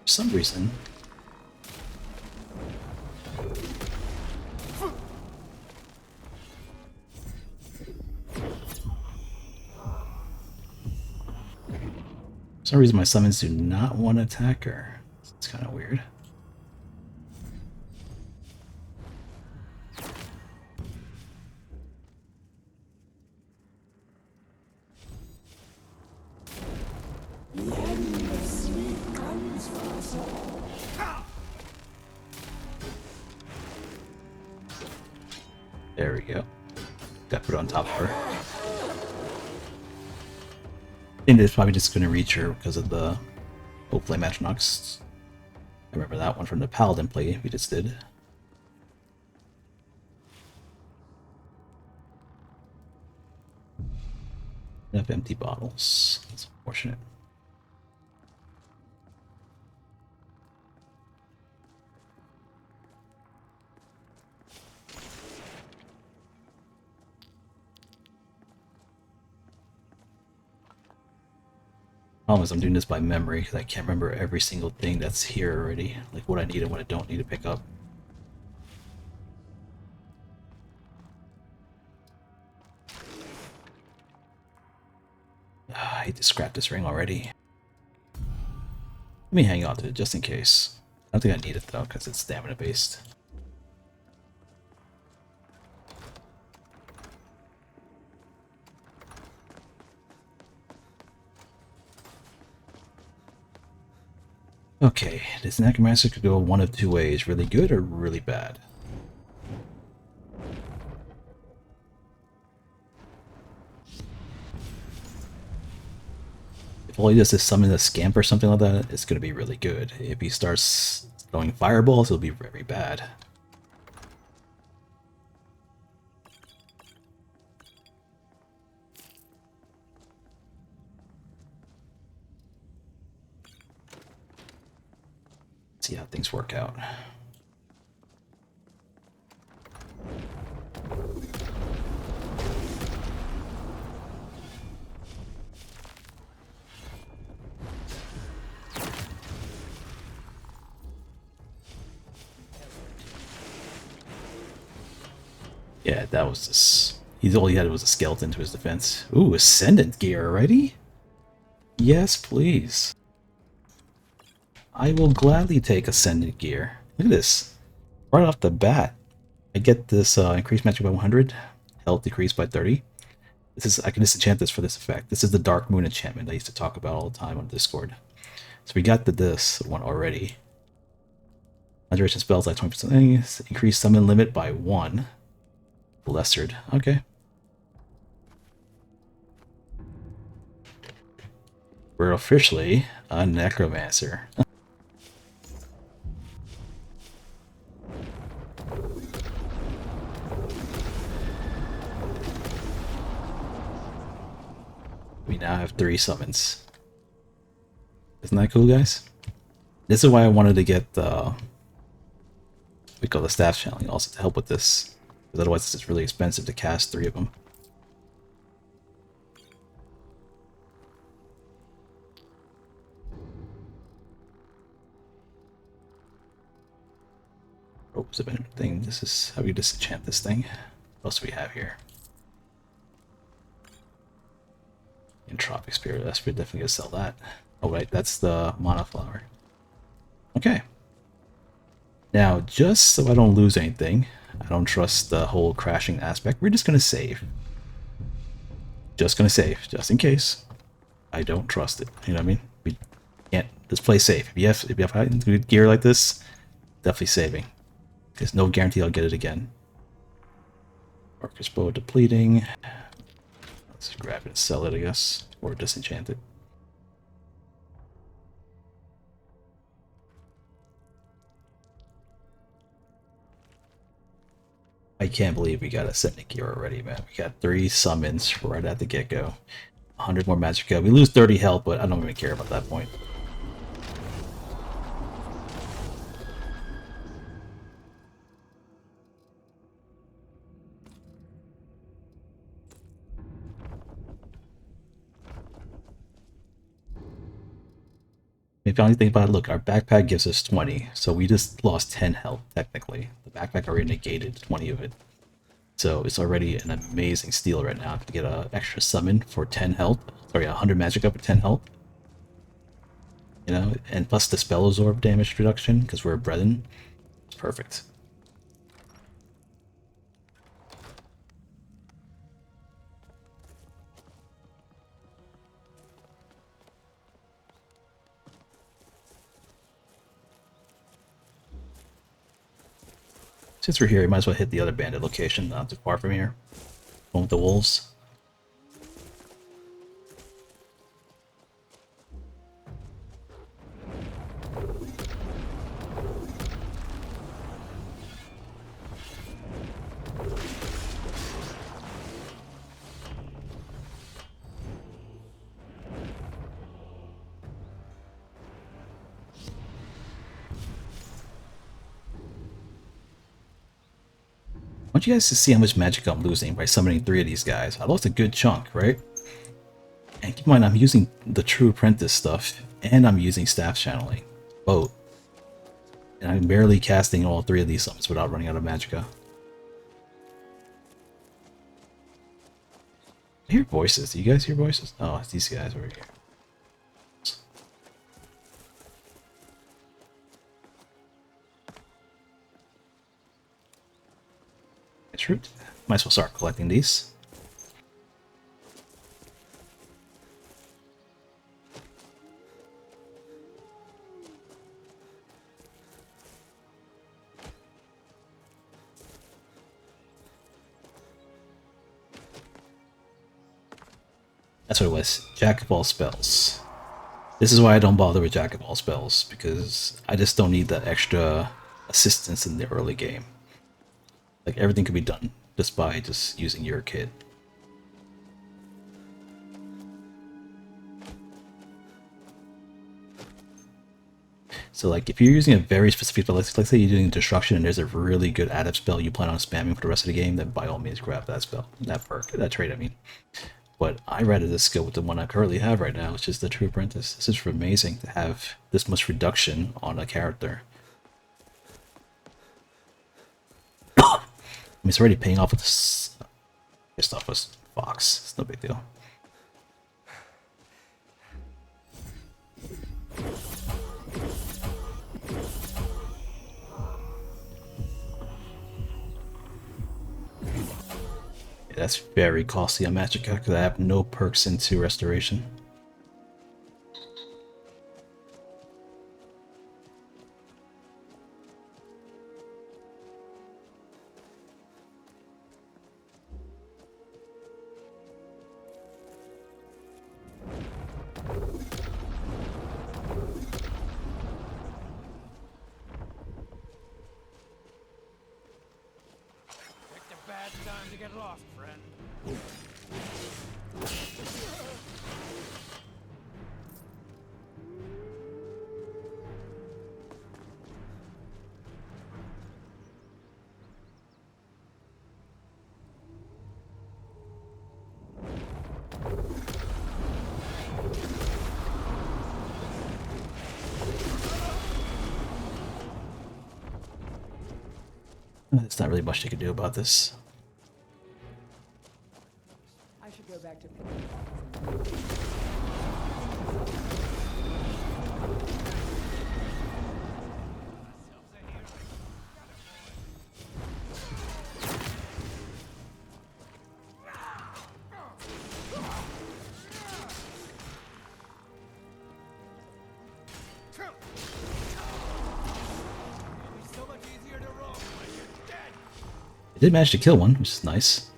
For some reason, my summons do not want to attack her. It's kind of weird. There we go. Got put on top of her. I think it's probably just going to reach her because of the Flame Atronachs. I remember that one from the Paladin play we just did. Enough empty bottles. That's unfortunate. Problem is I'm doing this by memory because I can't remember every single thing that's here already. Like what I need and what I don't need to pick up. I hate to scrap this ring already. Let me hang on to it just in case. I don't think I need it though because it's stamina based. Okay, this Necromancer could go one of two ways, really good or really bad. If all he does is summon a scamp or something like that, it's going to be really good. If he starts throwing fireballs, it'll be very bad. See how things work out. Yeah, that was this. All he had was a skeleton to his defense. Ooh, Ascendant gear already? Yes, please. I will gladly take Ascendant gear. Look at this. Right off the bat, I get this increased magic by 100, health decreased by 30. I can disenchant this for this effect. This is the Dark Moon enchantment I used to talk about all the time on Discord. So we got this one already. Conjuration spells like 20%. Increased summon limit by 1. Lessered. Okay. We're officially a Necromancer. We now have 3 summons. Isn't that cool, guys? This is why I wanted to get the we call the staff channeling also to help with this. Because otherwise it's really expensive to cast 3 of them. Oh, it's a better thing. This is how we disenchant this thing. What else do we have here? Entropic Spirit. That's definitely gonna sell that. Oh right, that's the Mana Flower. Okay. Now, just so I don't lose anything, I don't trust the whole crashing aspect, we're just gonna save. Just gonna save, just in case. I don't trust it. You know what I mean? We can't just play safe. If you have good gear like this, definitely saving. There's no guarantee I'll get it again. Orcus Bow depleting. Let's grab it and sell it, I guess. Or disenchant it. I can't believe we got a Ascendant gear already, man. We got 3 summons right at the get-go. 100 more Magicka. We lose 30 health, but I don't even care about that point. If you only think about it, look, our backpack gives us 20, so we just lost 10 health, technically. The backpack already negated 20 of it. So it's already an amazing steal right now to get an extra summon for 10 health. Sorry, 100 magic up for 10 health. You know, and plus the spell absorb damage reduction, because we're a Brethren. It's perfect. Since we're here, we might as well hit the other bandit location, not too far from here. One with the wolves. I want you guys to see how much magic I'm losing by summoning 3 of these guys. I lost a good chunk, right? And keep in mind I'm using the True Apprentice stuff, and I'm using staff channeling, both. And I'm barely casting all 3 of these summons without running out of magicka. I hear voices. Do you guys hear voices? Oh, it's these guys over here. It's root. Might as well start collecting these. That's what it was. Jack of all spells. This is why I don't bother with Jack of all spells, because I just don't need that extra assistance in the early game. Like, everything could be done just by just using your kit. So, like, if you're using a very specific spell, let's say you're doing Destruction and there's a really good adept spell you plan on spamming for the rest of the game, then by all means grab that spell. That perk. That trait, I mean. But I'd rather just go with the one I currently have right now, which is the True Apprentice. This is amazing to have this much reduction on a character. I mean, it's already paying off with this. Pissed off with Fox. It's no big deal. Yeah, that's very costly on Magicka because I have no perks into Restoration. Time to get lost, friend. There's not really much they can do about this. I should go back to... I did manage to kill one, which is nice.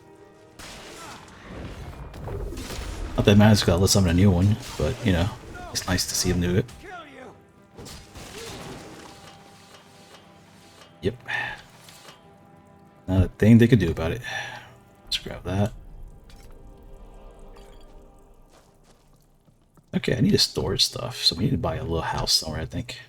Not that Magicka got to summon a new one, but you know, it's nice to see him do it. Yep. Not a thing they could do about it. Let's grab that. Okay, I need to store stuff, so we need to buy a little house somewhere, I think.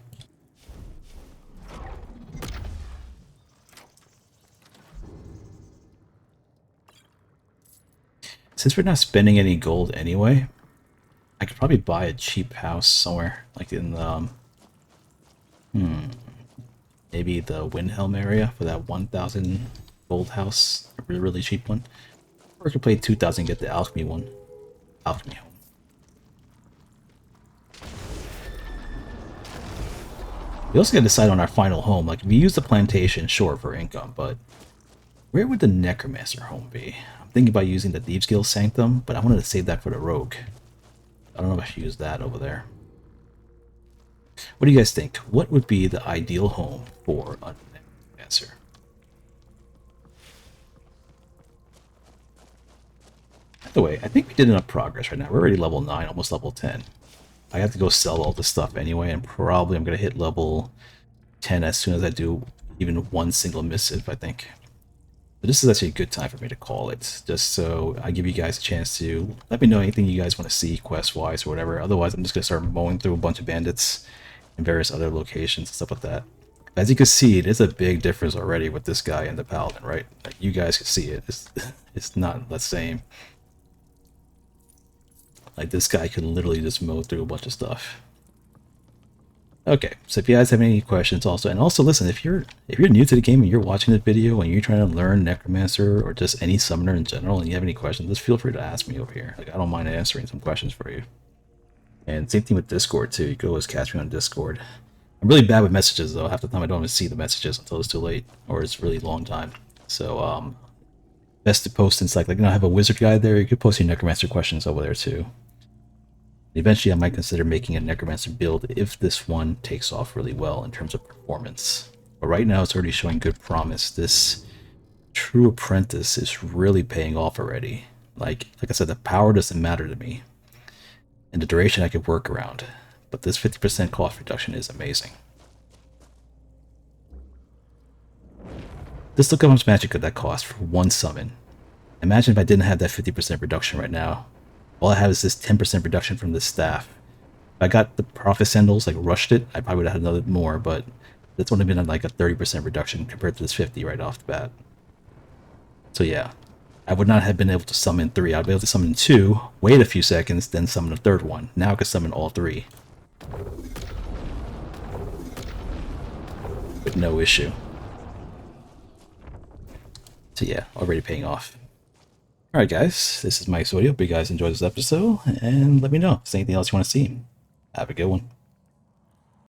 Since we're not spending any gold anyway, I could probably buy a cheap house somewhere, like in the, maybe the Windhelm area for that 1,000 gold house, a really, really cheap one. Or I could pay 2,000 and get the alchemy one. Alchemy home. We also gotta decide on our final home. Like, if we use the plantation, sure, for income, but where would the Necromancer home be? I'm thinking about using the Thieves Guild Sanctum, but I wanted to save that for the Rogue. I don't know if I should use that over there. What do you guys think? What would be the ideal home for a Necromancer? By the way, I think we did enough progress right now. We're already level 9, almost level 10. I have to go sell all this stuff anyway, and probably I'm going to hit level 10 as soon as I do even one single missive, I think. But this is actually a good time for me to call it, just so I give you guys a chance to let me know anything you guys want to see quest-wise or whatever. Otherwise, I'm just going to start mowing through a bunch of bandits in various other locations and stuff like that. As you can see, there's a big difference already with this guy and the Paladin, right? Like, you guys can see it. It's not the same. Like, this guy could literally just mow through a bunch of stuff. Okay, so if you guys have any questions also, and also listen, if you're new to the game and you're watching this video and you're trying to learn Necromancer or just any summoner in general and you have any questions, just feel free to ask me over here. Like, I don't mind answering some questions for you. And same thing with Discord too. You can always catch me on Discord. I'm really bad with messages though. Half the time I don't even see the messages until it's too late or it's really long time. So best to post in like I have a wizard guide there. You could post your Necromancer questions over there too. Eventually, I might consider making a Necromancer build if this one takes off really well in terms of performance. But right now, it's already showing good promise. This True Apprentice is really paying off already. Like I said, the power doesn't matter to me. And the duration I could work around. But this 50% cost reduction is amazing. Just look how much magic could that cost for one summon. Imagine if I didn't have that 50% reduction right now. All I have is this 10% reduction from the staff. If I got the Prophet Sandals, like rushed it, I probably would have had another more, but that's only been like a 30% reduction compared to this 50 right off the bat. So yeah, I would not have been able to summon 3. I'd be able to summon 2, wait a few seconds, then summon a third one. Now I could summon all 3. With no issue. So yeah, already paying off. Alright guys, this is Mikezodia. Hope you guys enjoyed this episode, and let me know if there's anything else you want to see. Have a good one.